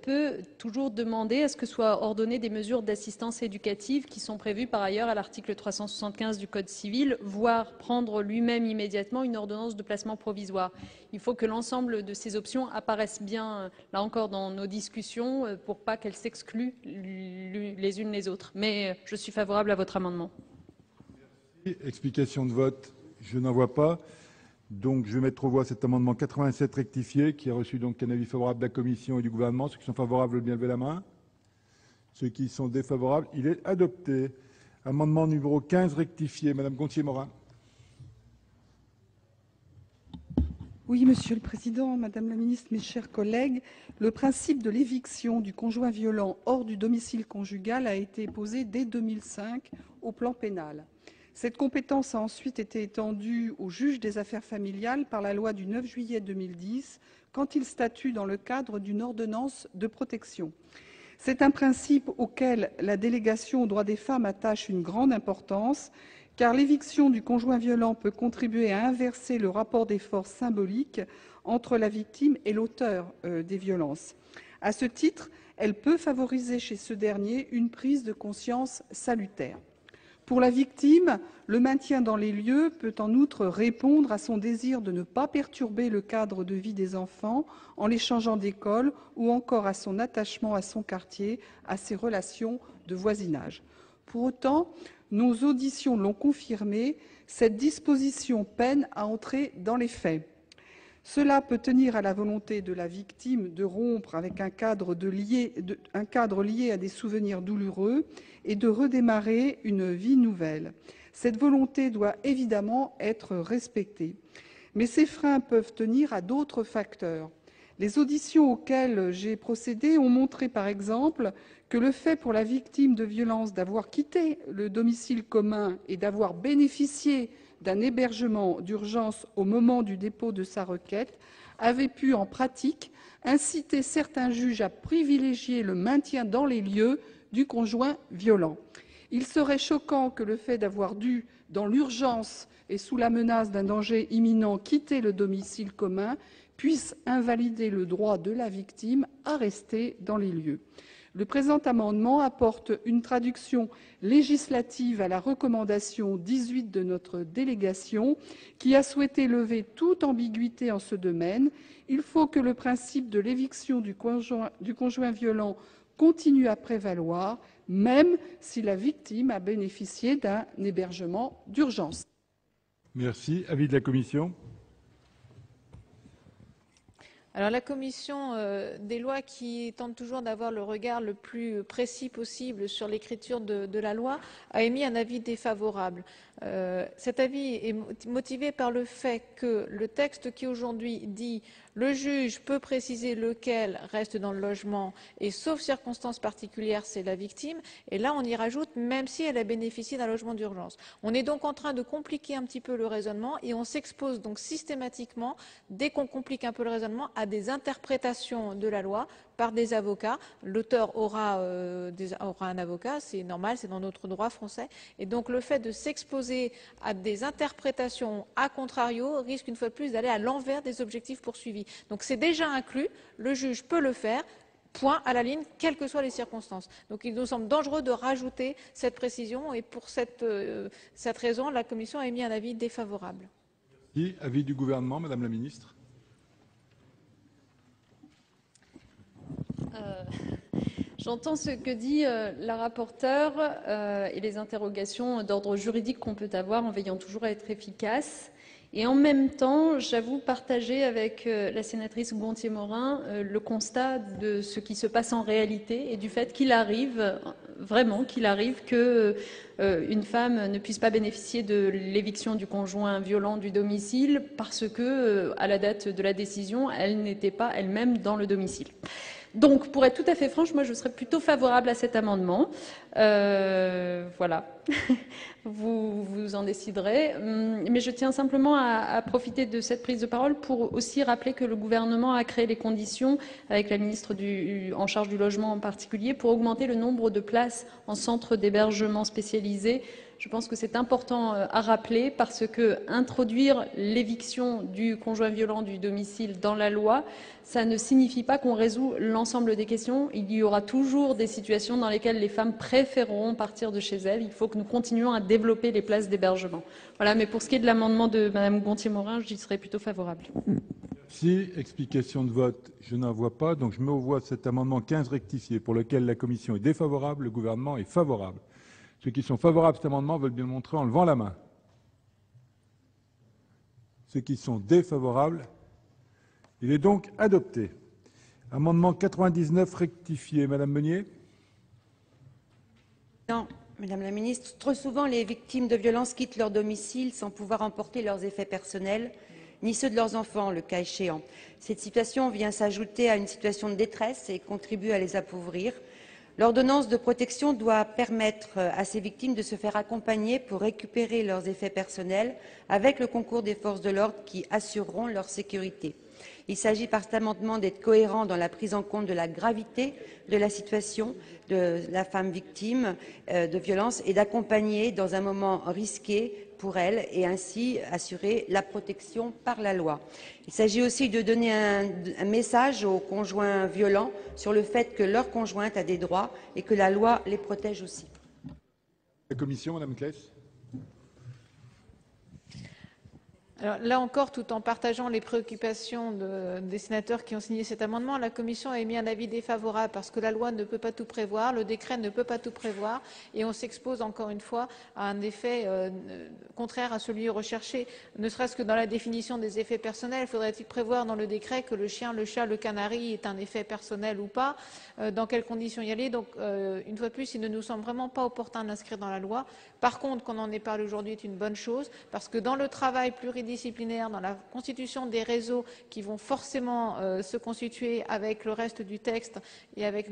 peut toujours demander à ce que soient ordonnées des mesures d'assistance éducative qui sont prévues par ailleurs à l'article 375 du Code civil, voire prendre lui-même immédiatement une ordonnance de placement provisoire. Il faut que l'ensemble de ces options apparaissent bien, là encore, dans nos discussions pour pas qu'elles s'excluent les unes les autres. Mais je suis favorable à votre amendement. Merci. Explication de vote, je n'en vois pas. Donc, je vais mettre aux voix cet amendement 87 rectifié qui a reçu donc un avis favorable de la Commission et du Gouvernement. Ceux qui sont favorables, veulent bien lever la main. Ceux qui sont défavorables, il est adopté. Amendement numéro 15 rectifié. Madame Gonthier-Maurin. Oui, Monsieur le Président, Madame la Ministre, mes chers collègues, le principe de l'éviction du conjoint violent hors du domicile conjugal a été posé dès 2005 au plan pénal. Cette compétence a ensuite été étendue au juge des affaires familiales par la loi du 9 juillet 2010, quand il statue dans le cadre d'une ordonnance de protection. C'est un principe auquel la délégation aux droits des femmes attache une grande importance, car l'éviction du conjoint violent peut contribuer à inverser le rapport des forces symboliques entre la victime et l'auteur des violences. À ce titre, elle peut favoriser chez ce dernier une prise de conscience salutaire. Pour la victime, le maintien dans les lieux peut en outre répondre à son désir de ne pas perturber le cadre de vie des enfants en les changeant d'école ou encore à son attachement à son quartier, à ses relations de voisinage. Pour autant, nos auditions l'ont confirmé, cette disposition peine à entrer dans les faits. Cela peut tenir à la volonté de la victime de rompre avec un cadre lié à des souvenirs douloureux et de redémarrer une vie nouvelle. Cette volonté doit évidemment être respectée. Mais ces freins peuvent tenir à d'autres facteurs. Les auditions auxquelles j'ai procédé ont montré, par exemple, que le fait pour la victime de violences d'avoir quitté le domicile commun et d'avoir bénéficié d'un hébergement d'urgence au moment du dépôt de sa requête avait pu, en pratique, inciter certains juges à privilégier le maintien dans les lieux du conjoint violent. Il serait choquant que le fait d'avoir dû, dans l'urgence et sous la menace d'un danger imminent, quitter le domicile commun puisse invalider le droit de la victime à rester dans les lieux. Le présent amendement apporte une traduction législative à la recommandation 18 de notre délégation qui a souhaité lever toute ambiguïté en ce domaine. Il faut que le principe de l'éviction du conjoint violent continue à prévaloir, même si la victime a bénéficié d'un hébergement d'urgence. Merci. Avis de la Commission. Alors la commission des lois, qui tente toujours d'avoir le regard le plus précis possible sur l'écriture de la loi, a émis un avis défavorable. Cet avis est motivé par le fait que le texte qui aujourd'hui dit « le juge peut préciser lequel reste dans le logement et sauf circonstances particulières, c'est la victime », et là on y rajoute « même si elle a bénéficié d'un logement d'urgence ». On est donc en train de compliquer un petit peu le raisonnement et on s'expose donc systématiquement, dès qu'on complique un peu le raisonnement, à des interprétations de la loi par des avocats. L'auteur aura un avocat, c'est normal, c'est dans notre droit français. Et donc le fait de s'exposer à des interprétations a contrario risque une fois de plus d'aller à l'envers des objectifs poursuivis. Donc c'est déjà inclus, le juge peut le faire, point à la ligne, quelles que soient les circonstances. Donc il nous semble dangereux de rajouter cette précision et pour cette raison, la Commission a émis un avis défavorable. Merci. Avis du gouvernement, Madame la Ministre. J'entends ce que dit la rapporteure et les interrogations d'ordre juridique qu'on peut avoir en veillant toujours à être efficace. Et en même temps, j'avoue partager avec la sénatrice Gonthier-Maurin le constat de ce qui se passe en réalité et du fait qu'il arrive, vraiment, qu'une femme ne puisse pas bénéficier de l'éviction du conjoint violent du domicile parce que, à la date de la décision, elle n'était pas elle-même dans le domicile. Donc, pour être tout à fait franche, moi, je serais plutôt favorable à cet amendement. Voilà, vous en déciderez. Mais je tiens simplement à profiter de cette prise de parole pour aussi rappeler que le gouvernement a créé les conditions, avec la ministre en charge du logement en particulier, pour augmenter le nombre de places en centre d'hébergement spécialisé. Je pense que c'est important à rappeler parce que introduire l'éviction du conjoint violent du domicile dans la loi, ça ne signifie pas qu'on résout l'ensemble des questions. Il y aura toujours des situations dans lesquelles les femmes préféreront partir de chez elles. Il faut que nous continuions à développer les places d'hébergement. Voilà, mais pour ce qui est de l'amendement de Mme Gonthier-Maurin, j'y serais plutôt favorable. Merci. Explication de vote, je n'en vois pas. Donc je mets aux voix cet amendement 15 rectifié pour lequel la commission est défavorable, le gouvernement est favorable. Ceux qui sont favorables à cet amendement veulent bien le montrer en levant la main. Ceux qui sont défavorables, il est donc adopté. Amendement 99 rectifié. Madame Meunier. Non, Madame la Ministre, trop souvent les victimes de violences quittent leur domicile sans pouvoir emporter leurs effets personnels, ni ceux de leurs enfants, le cas échéant. Cette situation vient s'ajouter à une situation de détresse et contribue à les appauvrir. L'ordonnance de protection doit permettre à ces victimes de se faire accompagner pour récupérer leurs effets personnels avec le concours des forces de l'ordre qui assureront leur sécurité. Il s'agit par cet amendement d'être cohérent dans la prise en compte de la gravité de la situation de la femme victime de violences et d'accompagner dans un moment risqué pour elle et ainsi assurer la protection par la loi. Il s'agit aussi de donner un message aux conjoints violents sur le fait que leur conjointe a des droits et que la loi les protège aussi. La commission, Madame Claes. Alors, là encore, tout en partageant les préoccupations des sénateurs qui ont signé cet amendement, la Commission a émis un avis défavorable parce que la loi ne peut pas tout prévoir, le décret ne peut pas tout prévoir et on s'expose encore une fois à un effet contraire à celui recherché. Ne serait-ce que dans la définition des effets personnels, faudrait-il prévoir dans le décret que le chien, le chat, le canari est un effet personnel ou pas, dans quelles conditions y aller. Donc, une fois de plus, il ne nous semble vraiment pas opportun de l'inscrire dans la loi. Par contre, qu'on en ait parlé aujourd'hui est une bonne chose parce que dans le travail pluridisciplinaire, dans la constitution des réseaux qui vont forcément se constituer avec le reste du texte et avec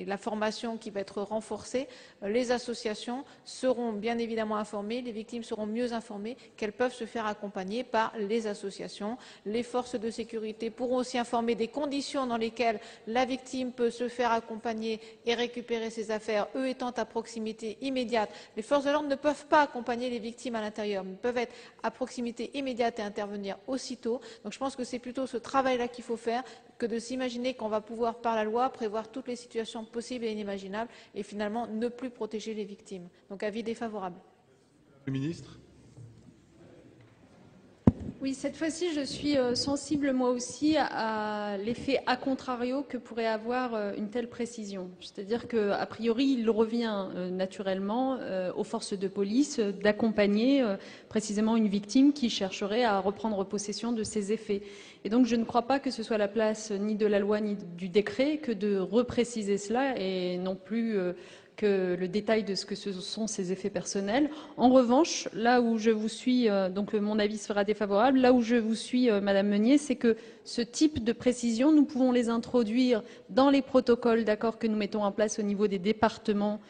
la formation qui va être renforcée, les associations seront bien évidemment informées, les victimes seront mieux informées qu'elles peuvent se faire accompagner par les associations. Les forces de sécurité pourront aussi informer des conditions dans lesquelles la victime peut se faire accompagner et récupérer ses affaires, eux étant à proximité immédiate. Les forces de l'ordre ne peuvent pas accompagner les victimes à l'intérieur, mais peuvent être à proximité immédiate et intervenir aussitôt. Donc je pense que c'est plutôt ce travail-là qu'il faut faire que de s'imaginer qu'on va pouvoir, par la loi, prévoir toutes les situations possibles et inimaginables et finalement ne plus protéger les victimes. Donc avis défavorable. Le ministre. Oui, cette fois-ci, je suis sensible moi aussi à l'effet a contrario que pourrait avoir une telle précision. C'est-à-dire qu'a priori, il revient naturellement aux forces de police d'accompagner précisément une victime qui chercherait à reprendre possession de ses effets. Et donc, je ne crois pas que ce soit la place ni de la loi ni du décret que de repréciser cela et non plus que le détail de ce que ce sont ces effets personnels. En revanche, là où je vous suis, donc mon avis sera défavorable, là où je vous suis, Madame Meunier, c'est que ce type de précision, nous pouvons les introduire dans les protocoles d'accord que nous mettons en place au niveau des départements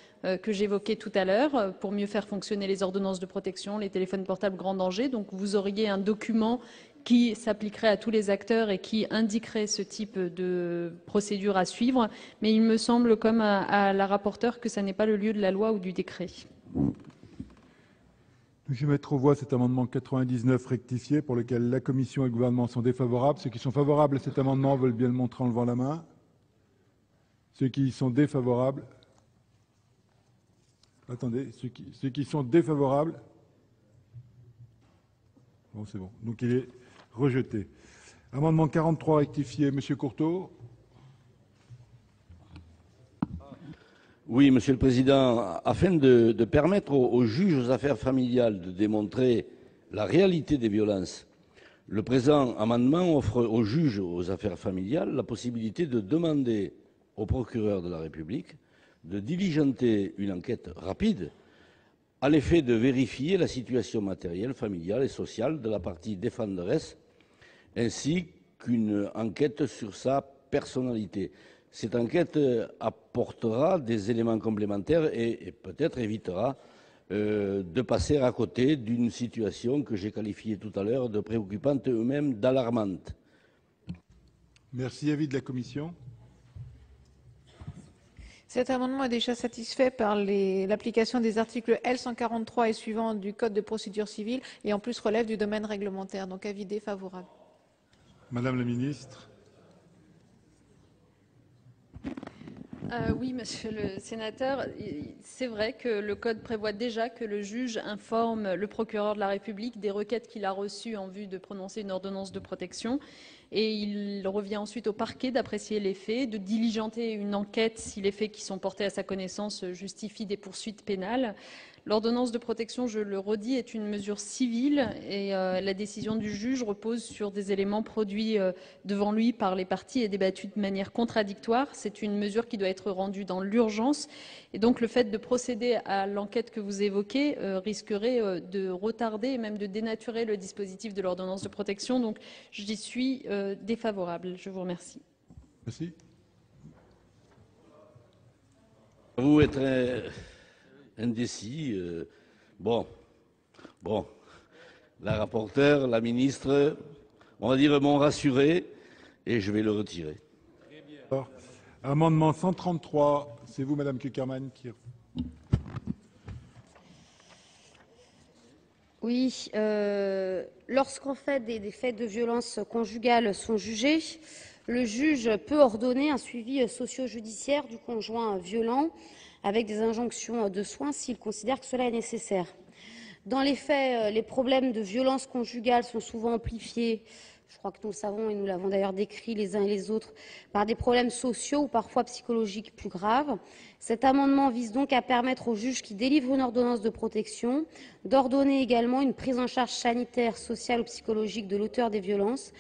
que j'évoquais tout à l'heure, pour mieux faire fonctionner les ordonnances de protection, les téléphones portables grand danger. Donc vous auriez un document qui s'appliquerait à tous les acteurs et qui indiquerait ce type de procédure à suivre. Mais il me semble, comme à la rapporteure, que ce n'est pas le lieu de la loi ou du décret. Je vais mettre aux voix cet amendement 99 rectifié pour lequel la Commission et le gouvernement sont défavorables. Ceux qui sont favorables à cet amendement veulent bien le montrer en levant la main. Ceux qui y sont défavorables. Attendez, ceux qui sont défavorables. Bon, c'est bon. Donc il est rejeté. Amendement 43 rectifié, Monsieur Courteau. Oui, Monsieur le Président, afin de permettre aux juges aux affaires familiales de démontrer la réalité des violences, le présent amendement offre aux juges aux affaires familiales la possibilité de demander au procureur de la République de diligenter une enquête rapide à l'effet de vérifier la situation matérielle, familiale et sociale de la partie défenderesse, ainsi qu'une enquête sur sa personnalité. Cette enquête apportera des éléments complémentaires et peut-être évitera de passer à côté d'une situation que j'ai qualifiée tout à l'heure de préoccupante ou même d'alarmante. Merci. Avis de la commission. Cet amendement est déjà satisfait par l'application des articles L143 et suivants du Code de procédure civile et en plus relève du domaine réglementaire. Donc avis défavorable. Madame la ministre. Oui, monsieur le sénateur, c'est vrai que le Code prévoit déjà que le juge informe le procureur de la République des requêtes qu'il a reçues en vue de prononcer une ordonnance de protection. Et il revient ensuite au parquet d'apprécier les faits, de diligenter une enquête si les faits qui sont portés à sa connaissance justifient des poursuites pénales. L'ordonnance de protection, je le redis, est une mesure civile et la décision du juge repose sur des éléments produits devant lui par les parties et débattus de manière contradictoire. C'est une mesure qui doit être rendue dans l'urgence et donc le fait de procéder à l'enquête que vous évoquez risquerait de retarder et même de dénaturer le dispositif de l'ordonnance de protection. Donc j'y suis défavorable. Je vous remercie. Merci. Vous êtes indécis. Bon, la rapporteure, la ministre, on va dire m'ont rassuré et je vais le retirer. Alors, amendement 133, c'est vous, Madame Cukierman, qui... Oui, lorsqu'en fait des faits de violence conjugale sont jugés, le juge peut ordonner un suivi socio-judiciaire du conjoint violent avec des injonctions de soins s'il considère que cela est nécessaire. Dans les faits, les problèmes de violence conjugale sont souvent amplifiés, je crois que nous le savons et nous l'avons d'ailleurs décrit les uns et les autres, par des problèmes sociaux ou parfois psychologiques plus graves. Cet amendement vise donc à permettre au juge qui délivre une ordonnance de protection d'ordonner également une prise en charge sanitaire, sociale ou psychologique de l'auteur des violences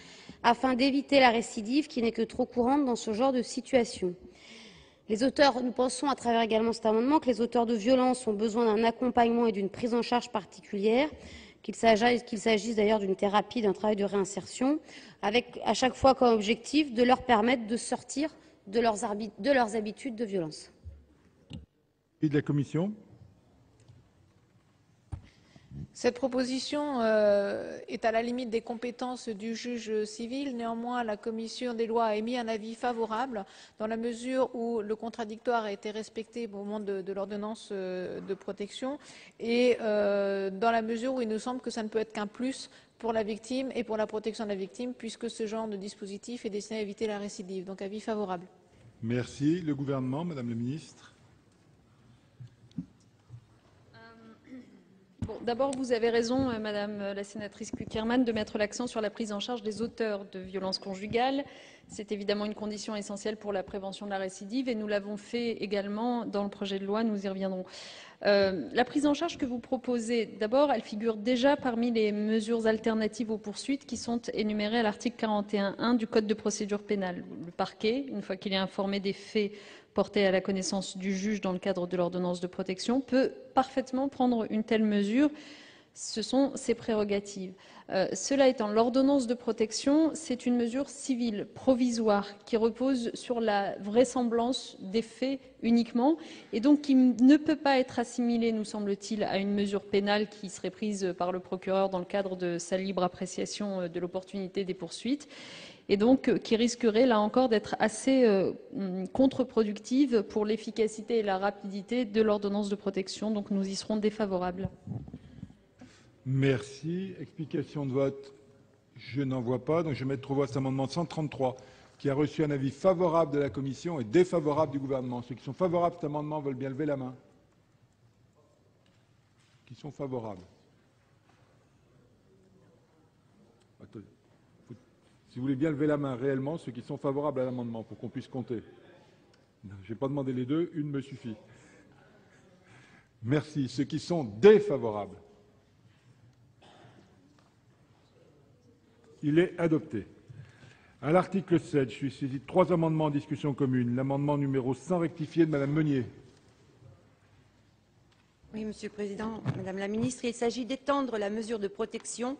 afin d'éviter la récidive qui n'est que trop courante dans ce genre de situation. Nous pensons à travers également cet amendement que les auteurs de violences ont besoin d'un accompagnement et d'une prise en charge particulière, qu'il s'agisse d'ailleurs d'une thérapie, d'un travail de réinsertion, avec à chaque fois comme objectif de leur permettre de sortir de leurs habitudes de violence. Et de la commission. Cette proposition est à la limite des compétences du juge civil. Néanmoins, la commission des lois a émis un avis favorable dans la mesure où le contradictoire a été respecté au moment de l'ordonnance de protection et dans la mesure où il nous semble que ça ne peut être qu'un plus pour la victime et pour la protection de la victime puisque ce genre de dispositif est destiné à éviter la récidive. Donc avis favorable. Merci. Le gouvernement, Madame la ministre. D'abord, vous avez raison, Madame la sénatrice Cukierman, de mettre l'accent sur la prise en charge des auteurs de violences conjugales. C'est évidemment une condition essentielle pour la prévention de la récidive et nous l'avons fait également dans le projet de loi, nous y reviendrons. La prise en charge que vous proposez, d'abord, elle figure déjà parmi les mesures alternatives aux poursuites qui sont énumérées à l'article 41.1 du Code de procédure pénale. Le parquet, une fois qu'il est informé des faits portés à la connaissance du juge dans le cadre de l'ordonnance de protection, peut parfaitement prendre une telle mesure. Ce sont ses prérogatives. Cela étant, l'ordonnance de protection, c'est une mesure civile, provisoire, qui repose sur la vraisemblance des faits uniquement, et donc qui ne peut pas être assimilée, nous semble-t-il, à une mesure pénale qui serait prise par le procureur dans le cadre de sa libre appréciation de l'opportunité des poursuites, et donc qui risquerait, là encore, d'être assez contre-productive pour l'efficacité et la rapidité de l'ordonnance de protection. Donc nous y serons défavorables. Merci. Explication de vote. Je n'en vois pas. Donc je vais mettre aux voix cet amendement 133 qui a reçu un avis favorable de la commission et défavorable du gouvernement. Ceux qui sont favorables à cet amendement veulent bien lever la main. Qui sont favorables. Attendez. Si vous voulez bien lever la main réellement, ceux qui sont favorables à l'amendement pour qu'on puisse compter. Je ne vais pas demander les deux, une me suffit. Merci. Ceux qui sont défavorables. Il est adopté. À l'article 7, je suis saisi de 3 amendements en discussion commune. L'amendement numéro 100 rectifié de Madame Meunier. Oui, Monsieur le Président, Madame la Ministre, il s'agit d'étendre la mesure de protection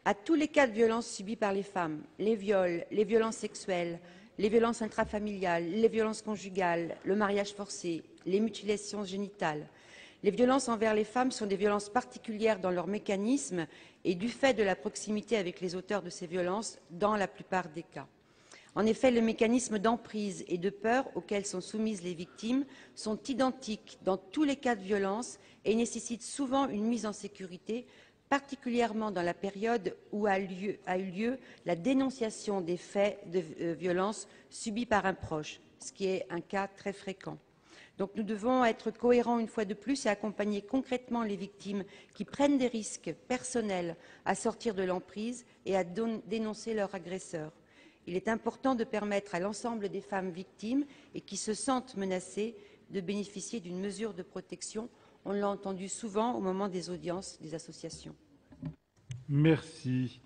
à tous les cas de violences subies par les femmes, les viols, les violences sexuelles, les violences intrafamiliales, les violences conjugales, le mariage forcé, les mutilations génitales. Les violences envers les femmes sont des violences particulières dans leur mécanisme et du fait de la proximité avec les auteurs de ces violences dans la plupart des cas. En effet, les mécanismes d'emprise et de peur auxquels sont soumises les victimes sont identiques dans tous les cas de violence et nécessitent souvent une mise en sécurité, particulièrement dans la période où a eu lieu la dénonciation des faits de violence subis par un proche, ce qui est un cas très fréquent. Donc nous devons être cohérents une fois de plus et accompagner concrètement les victimes qui prennent des risques personnels à sortir de l'emprise et à dénoncer leur agresseur. Il est important de permettre à l'ensemble des femmes victimes et qui se sentent menacées de bénéficier d'une mesure de protection. On l'a entendu souvent au moment des audiences des associations. Merci.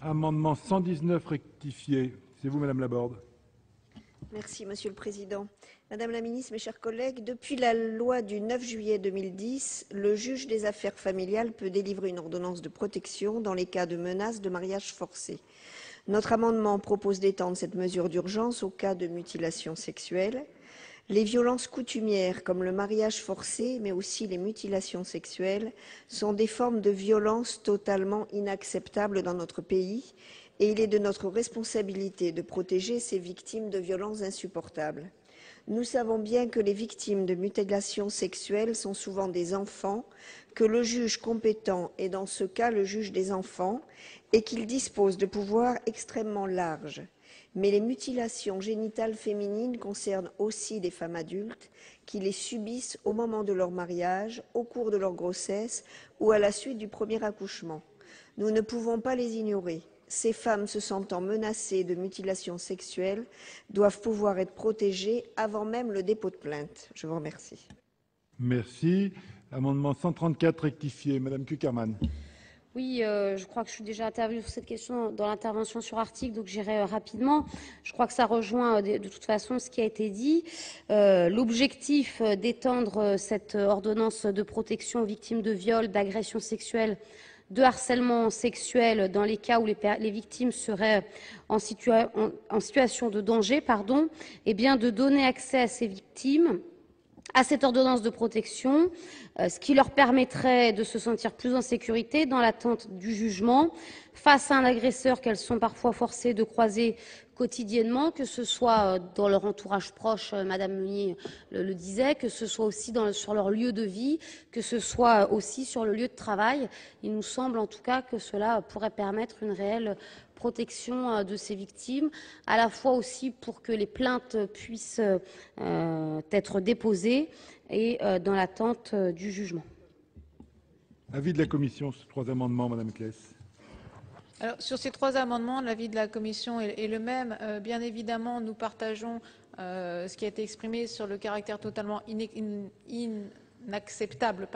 Amendement 119 rectifié. C'est vous, Madame Laborde. Merci, Monsieur le Président. Madame la Ministre, mes chers collègues, depuis la loi du 9 juillet 2010, le juge des affaires familiales peut délivrer une ordonnance de protection dans les cas de menaces de mariage forcé. Notre amendement propose d'étendre cette mesure d'urgence aux cas de mutilation sexuelle. Les violences coutumières, comme le mariage forcé, mais aussi les mutilations sexuelles, sont des formes de violence totalement inacceptables dans notre pays et il est de notre responsabilité de protéger ces victimes de violences insupportables. Nous savons bien que les victimes de mutilations sexuelles sont souvent des enfants, que le juge compétent est dans ce cas le juge des enfants et qu'il dispose de pouvoirs extrêmement larges. Mais les mutilations génitales féminines concernent aussi des femmes adultes qui les subissent au moment de leur mariage, au cours de leur grossesse ou à la suite du premier accouchement. Nous ne pouvons pas les ignorer. Ces femmes se sentant menacées de mutilations sexuelles doivent pouvoir être protégées avant même le dépôt de plainte. Je vous remercie. Merci. Amendement 134 rectifié. Madame Cukierman. Oui, je crois que je suis déjà intervenue sur cette question dans l'intervention sur article, donc j'irai rapidement. Je crois que ça rejoint de toute façon ce qui a été dit. L'objectif d'étendre cette ordonnance de protection aux victimes de viols, d'agressions sexuelles, de harcèlement sexuel dans les cas où les victimes seraient en situation de danger, eh bien de donner accès à ces victimes à cette ordonnance de protection, ce qui leur permettrait de se sentir plus en sécurité dans l'attente du jugement face à un agresseur qu'elles sont parfois forcées de croiser quotidiennement, que ce soit dans leur entourage proche, Madame Meunier le disait, que ce soit aussi sur leur lieu de vie, que ce soit aussi sur le lieu de travail. Il nous semble en tout cas que cela pourrait permettre une réelle protection de ces victimes, à la fois aussi pour que les plaintes puissent être déposées et dans l'attente du jugement. Avis de la Commission sur 3 amendements, Madame Claes. Alors, sur ces 3 amendements, l'avis de la Commission est le même. Bien évidemment, nous partageons ce qui a été exprimé sur le caractère totalement inacceptable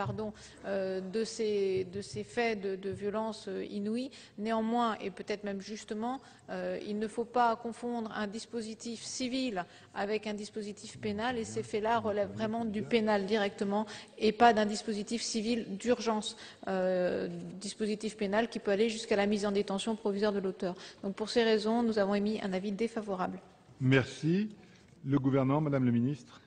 de ces faits de violence inouïs. Néanmoins, et peut-être même justement, il ne faut pas confondre un dispositif civil avec un dispositif pénal, et ces faits-là relèvent vraiment du pénal directement et pas d'un dispositif civil d'urgence, dispositif pénal qui peut aller jusqu'à la mise en détention provisoire de l'auteur. Donc pour ces raisons, nous avons émis un avis défavorable. Merci. Le gouvernement, Madame le ministre.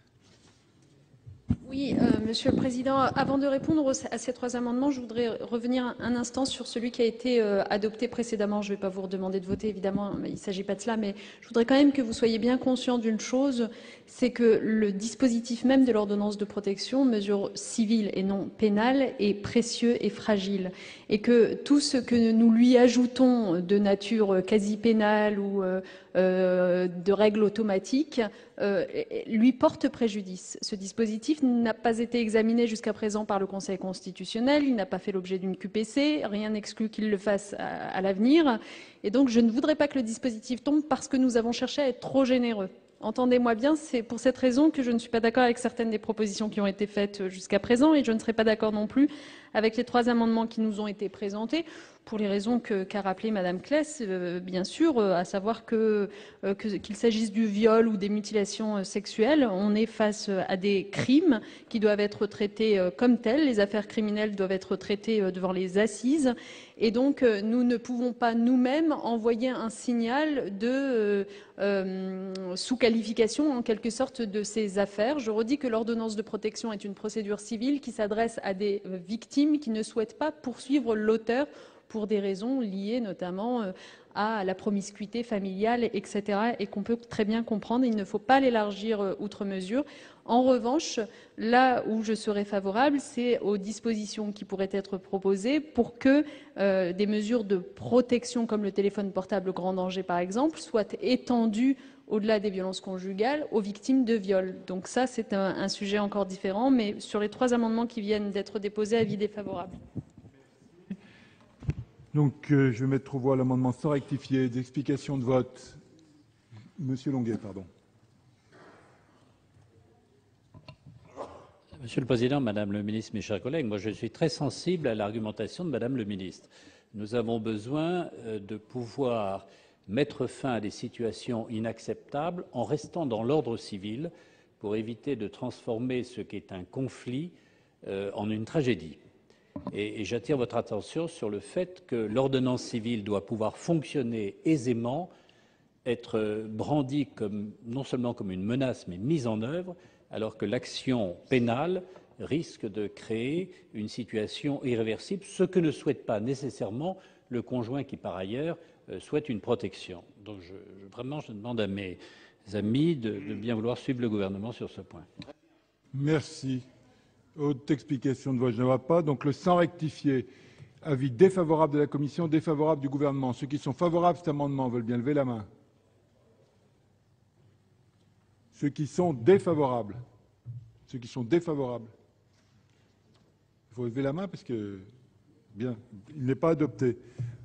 Oui, Monsieur le Président, avant de répondre à ces 3 amendements, je voudrais revenir un instant sur celui qui a été adopté précédemment. Je ne vais pas vous redemander de voter, évidemment, mais il ne s'agit pas de cela, mais je voudrais quand même que vous soyez bien conscients d'une chose, c'est que le dispositif même de l'ordonnance de protection, mesure civile et non pénale, est précieux et fragile, et que tout ce que nous lui ajoutons de nature quasi pénale ou de règles automatiques lui porte préjudice. Ce dispositif n'a pas été examiné jusqu'à présent par le Conseil constitutionnel, il n'a pas fait l'objet d'une QPC, rien n'exclut qu'il le fasse à l'avenir, et donc je ne voudrais pas que le dispositif tombe parce que nous avons cherché à être trop généreux. Entendez-moi bien, c'est pour cette raison que je ne suis pas d'accord avec certaines des propositions qui ont été faites jusqu'à présent, et je ne serai pas d'accord non plus avec les 3 amendements qui nous ont été présentés, pour les raisons qu'a rappelé Madame Claes, bien sûr, à savoir qu'il s'agisse du viol ou des mutilations sexuelles, on est face à des crimes qui doivent être traités comme tels. Les affaires criminelles doivent être traitées devant les assises. Et donc, nous ne pouvons pas nous-mêmes envoyer un signal de sous-qualification, en quelque sorte, de ces affaires. Je redis que l'ordonnance de protection est une procédure civile qui s'adresse à des victimes qui ne souhaitent pas poursuivre l'auteur pour des raisons liées notamment à la promiscuité familiale, etc., et qu'on peut très bien comprendre. Il ne faut pas l'élargir outre mesure. En revanche, là où je serais favorable, c'est aux dispositions qui pourraient être proposées pour que des mesures de protection, comme le téléphone portable grand danger par exemple, soient étendues au-delà des violences conjugales aux victimes de viol. Donc ça, c'est un sujet encore différent, mais sur les 3 amendements qui viennent d'être déposés, avis défavorable. Donc, je vais mettre aux voix l'amendement sans rectifier. D'explication de vote. Monsieur Longuet, pardon. Monsieur le Président, Madame le Ministre, mes chers collègues, moi je suis très sensible à l'argumentation de Madame le Ministre. Nous avons besoin de pouvoir mettre fin à des situations inacceptables en restant dans l'ordre civil pour éviter de transformer ce qui est un conflit en une tragédie. Et j'attire votre attention sur le fait que l'ordonnance civile doit pouvoir fonctionner aisément, être brandie non seulement comme une menace, mais mise en œuvre, alors que l'action pénale risque de créer une situation irréversible, ce que ne souhaite pas nécessairement le conjoint qui, par ailleurs, souhaite une protection. Donc, vraiment, je demande à mes amis de bien vouloir suivre le gouvernement sur ce point. Merci. Autre explication de vote, je ne vois pas. Donc, le sans rectifier, avis défavorable de la commission, défavorable du gouvernement. Ceux qui sont favorables à cet amendement veulent bien lever la main. Ceux qui sont défavorables. Ceux qui sont défavorables. Il faut lever la main parce que, bien, il n'est pas adopté.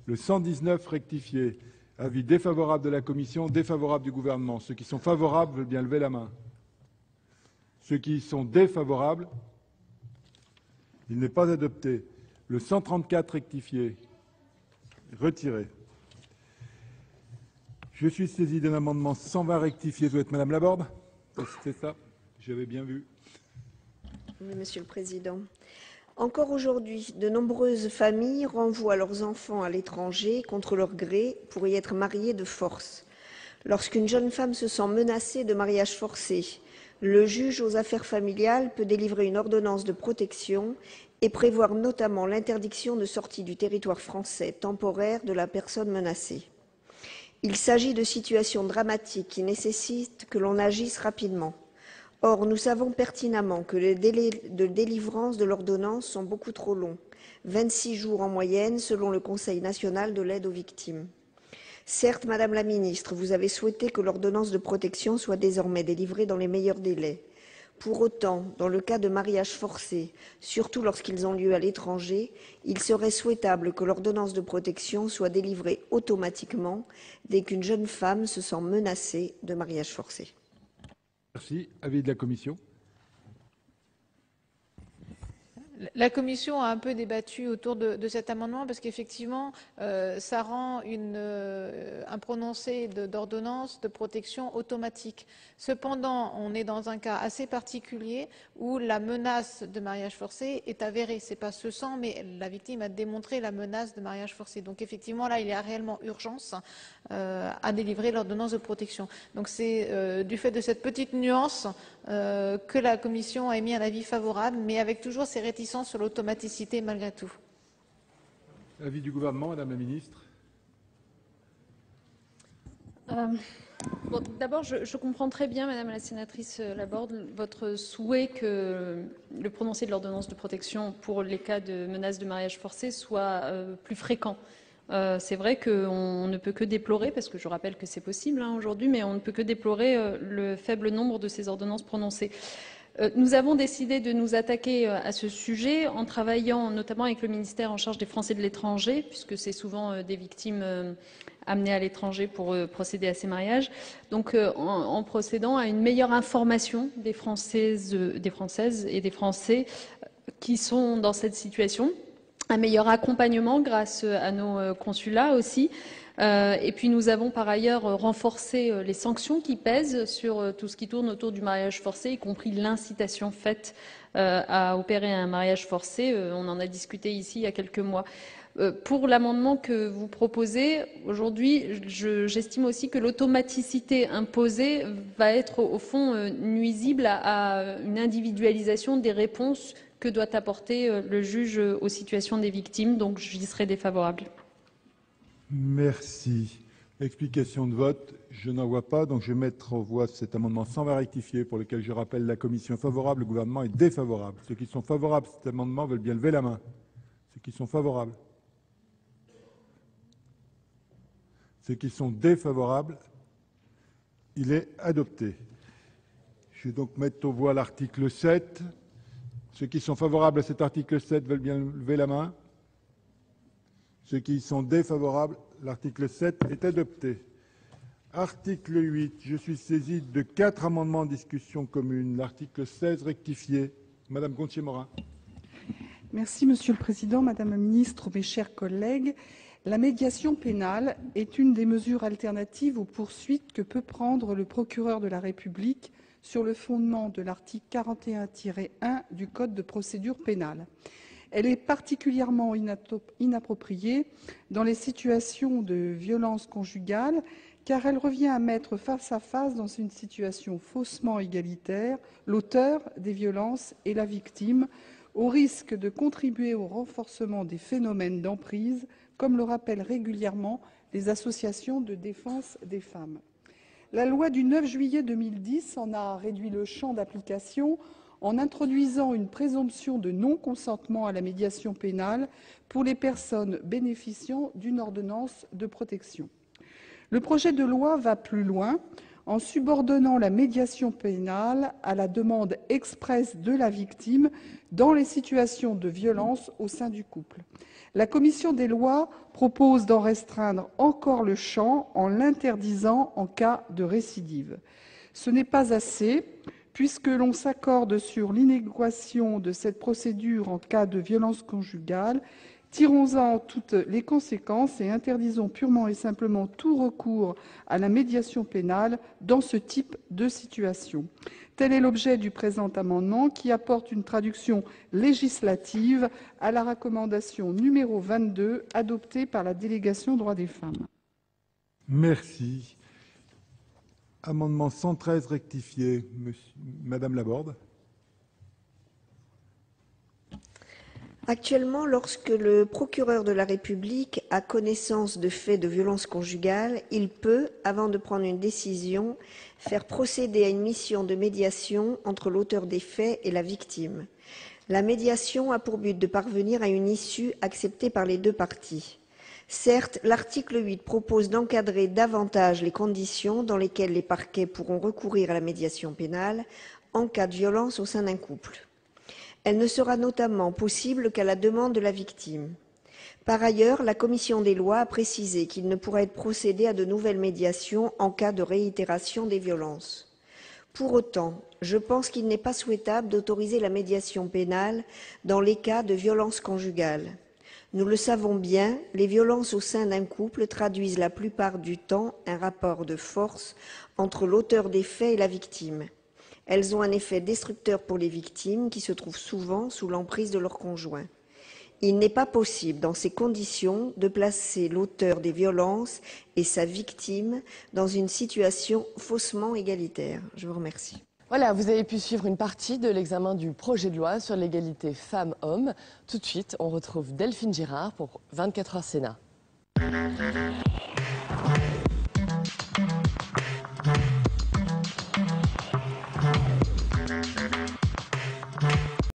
Le 119 rectifié, avis défavorable de la commission, défavorable du gouvernement. Ceux qui sont favorables veulent bien lever la main. Ceux qui sont défavorables, il n'est pas adopté. Le 134 rectifié, retiré. Je suis saisi d'un amendement 120 rectifié. Doit être Madame Laborde. C'est ça, j'avais bien vu. Oui, Monsieur le Président. Encore aujourd'hui, de nombreuses familles renvoient leurs enfants à l'étranger contre leur gré pour y être mariés de force. Lorsqu'une jeune femme se sent menacée de mariage forcé, le juge aux affaires familiales peut délivrer une ordonnance de protection et prévoir notamment l'interdiction de sortie du territoire français temporaire de la personne menacée. Il s'agit de situations dramatiques qui nécessitent que l'on agisse rapidement. Or, nous savons pertinemment que les délais de délivrance de l'ordonnance sont beaucoup trop longs, 26 jours en moyenne selon le Conseil national de l'aide aux victimes. Certes, Madame la Ministre, vous avez souhaité que l'ordonnance de protection soit désormais délivrée dans les meilleurs délais. Pour autant, dans le cas de mariages forcés, surtout lorsqu'ils ont lieu à l'étranger, il serait souhaitable que l'ordonnance de protection soit délivrée automatiquement dès qu'une jeune femme se sent menacée de mariage forcé. Merci. Avis de la commission. La Commission a un peu débattu autour de cet amendement parce qu'effectivement, ça rend un prononcé d'ordonnance de protection automatique. Cependant, on est dans un cas assez particulier où la menace de mariage forcé est avérée. C'est pas ce sang, mais la victime a démontré la menace de mariage forcé. Donc effectivement, là, il y a réellement urgence à délivrer l'ordonnance de protection. Donc c'est du fait de cette petite nuance que la Commission a émis un avis favorable, mais avec toujours ces réticences sur l'automaticité malgré tout. Avis du gouvernement, Madame la Ministre. Bon, d'abord, je comprends très bien, Madame la sénatrice Laborde, votre souhait que le prononcé de l'ordonnance de protection pour les cas de menaces de mariage forcé soit plus fréquent. C'est vrai qu'on ne peut que déplorer, parce que je rappelle que c'est possible aujourd'hui, mais on ne peut que déplorer le faible nombre de ces ordonnances prononcées. Nous avons décidé de nous attaquer à ce sujet en travaillant notamment avec le ministère en charge des Français de l'étranger, puisque c'est souvent des victimes amenées à l'étranger pour procéder à ces mariages. Donc en procédant à une meilleure information des Françaises et des Français qui sont dans cette situation. un meilleur accompagnement grâce à nos consulats aussi. Et puis nous avons par ailleurs renforcé les sanctions qui pèsent sur tout ce qui tourne autour du mariage forcé, y compris l'incitation faite à opérer un mariage forcé. On en a discuté ici il y a quelques mois. Pour l'amendement que vous proposez, aujourd'hui, j'estime aussi que l'automaticité imposée va être au fond nuisible à une individualisation des réponses que doit apporter le juge aux situations des victimes. Donc j'y serai défavorable. Merci. Explication de vote, je n'en vois pas, donc je vais mettre aux voix cet amendement sans rectifier, pour lequel je rappelle la commission est favorable, le gouvernement est défavorable. Ceux qui sont favorables à cet amendement veulent bien lever la main. Ceux qui sont favorables. Ceux qui sont défavorables, il est adopté. Je vais donc mettre aux voix l'article 7. Ceux qui sont favorables à cet article 7 veulent bien lever la main. Ceux qui y sont défavorables, l'article 7 est adopté. Article 8, je suis saisi de 4 amendements en discussion commune. L'article 16 rectifié. Madame Gonthier-Maurin. Merci Monsieur le Président, Madame la Ministre, mes chers collègues. La médiation pénale est une des mesures alternatives aux poursuites que peut prendre le procureur de la République sur le fondement de l'article 41-1 du Code de procédure pénale. Elle est particulièrement inappropriée dans les situations de violence conjugale, car elle revient à mettre face à face, dans une situation faussement égalitaire, l'auteur des violences et la victime, au risque de contribuer au renforcement des phénomènes d'emprise, comme le rappellent régulièrement les associations de défense des femmes. La loi du 9 juillet 2010 en a réduit le champ d'application en introduisant une présomption de non-consentement à la médiation pénale pour les personnes bénéficiant d'une ordonnance de protection. Le projet de loi va plus loin en subordonnant la médiation pénale à la demande expresse de la victime dans les situations de violence au sein du couple. La commission des lois propose d'en restreindre encore le champ en l'interdisant en cas de récidive. Ce n'est pas assez, puisque l'on s'accorde sur l'inéquation de cette procédure en cas de violence conjugale. Tirons-en toutes les conséquences et interdisons purement et simplement tout recours à la médiation pénale dans ce type de situation. Tel est l'objet du présent amendement qui apporte une traduction législative à la recommandation numéro 22 adoptée par la délégation droits des femmes. Merci. Amendement 113 rectifié. Madame Laborde. Actuellement, lorsque le procureur de la République a connaissance de faits de violence conjugale, il peut, avant de prendre une décision, faire procéder à une mission de médiation entre l'auteur des faits et la victime. La médiation a pour but de parvenir à une issue acceptée par les deux parties. Certes, l'article 8 propose d'encadrer davantage les conditions dans lesquelles les parquets pourront recourir à la médiation pénale en cas de violence au sein d'un couple. Elle ne sera notamment possible qu'à la demande de la victime. Par ailleurs, la commission des lois a précisé qu'il ne pourra être procédé à de nouvelles médiations en cas de réitération des violences. Pour autant, je pense qu'il n'est pas souhaitable d'autoriser la médiation pénale dans les cas de violence conjugale. Nous le savons bien, les violences au sein d'un couple traduisent la plupart du temps un rapport de force entre l'auteur des faits et la victime. Elles ont un effet destructeur pour les victimes qui se trouvent souvent sous l'emprise de leur conjoint. Il n'est pas possible, dans ces conditions, de placer l'auteur des violences et sa victime dans une situation faussement égalitaire. Je vous remercie. Voilà, vous avez pu suivre une partie de l'examen du projet de loi sur l'égalité femmes-hommes. Tout de suite, on retrouve Delphine Girard pour 24 heures Sénat.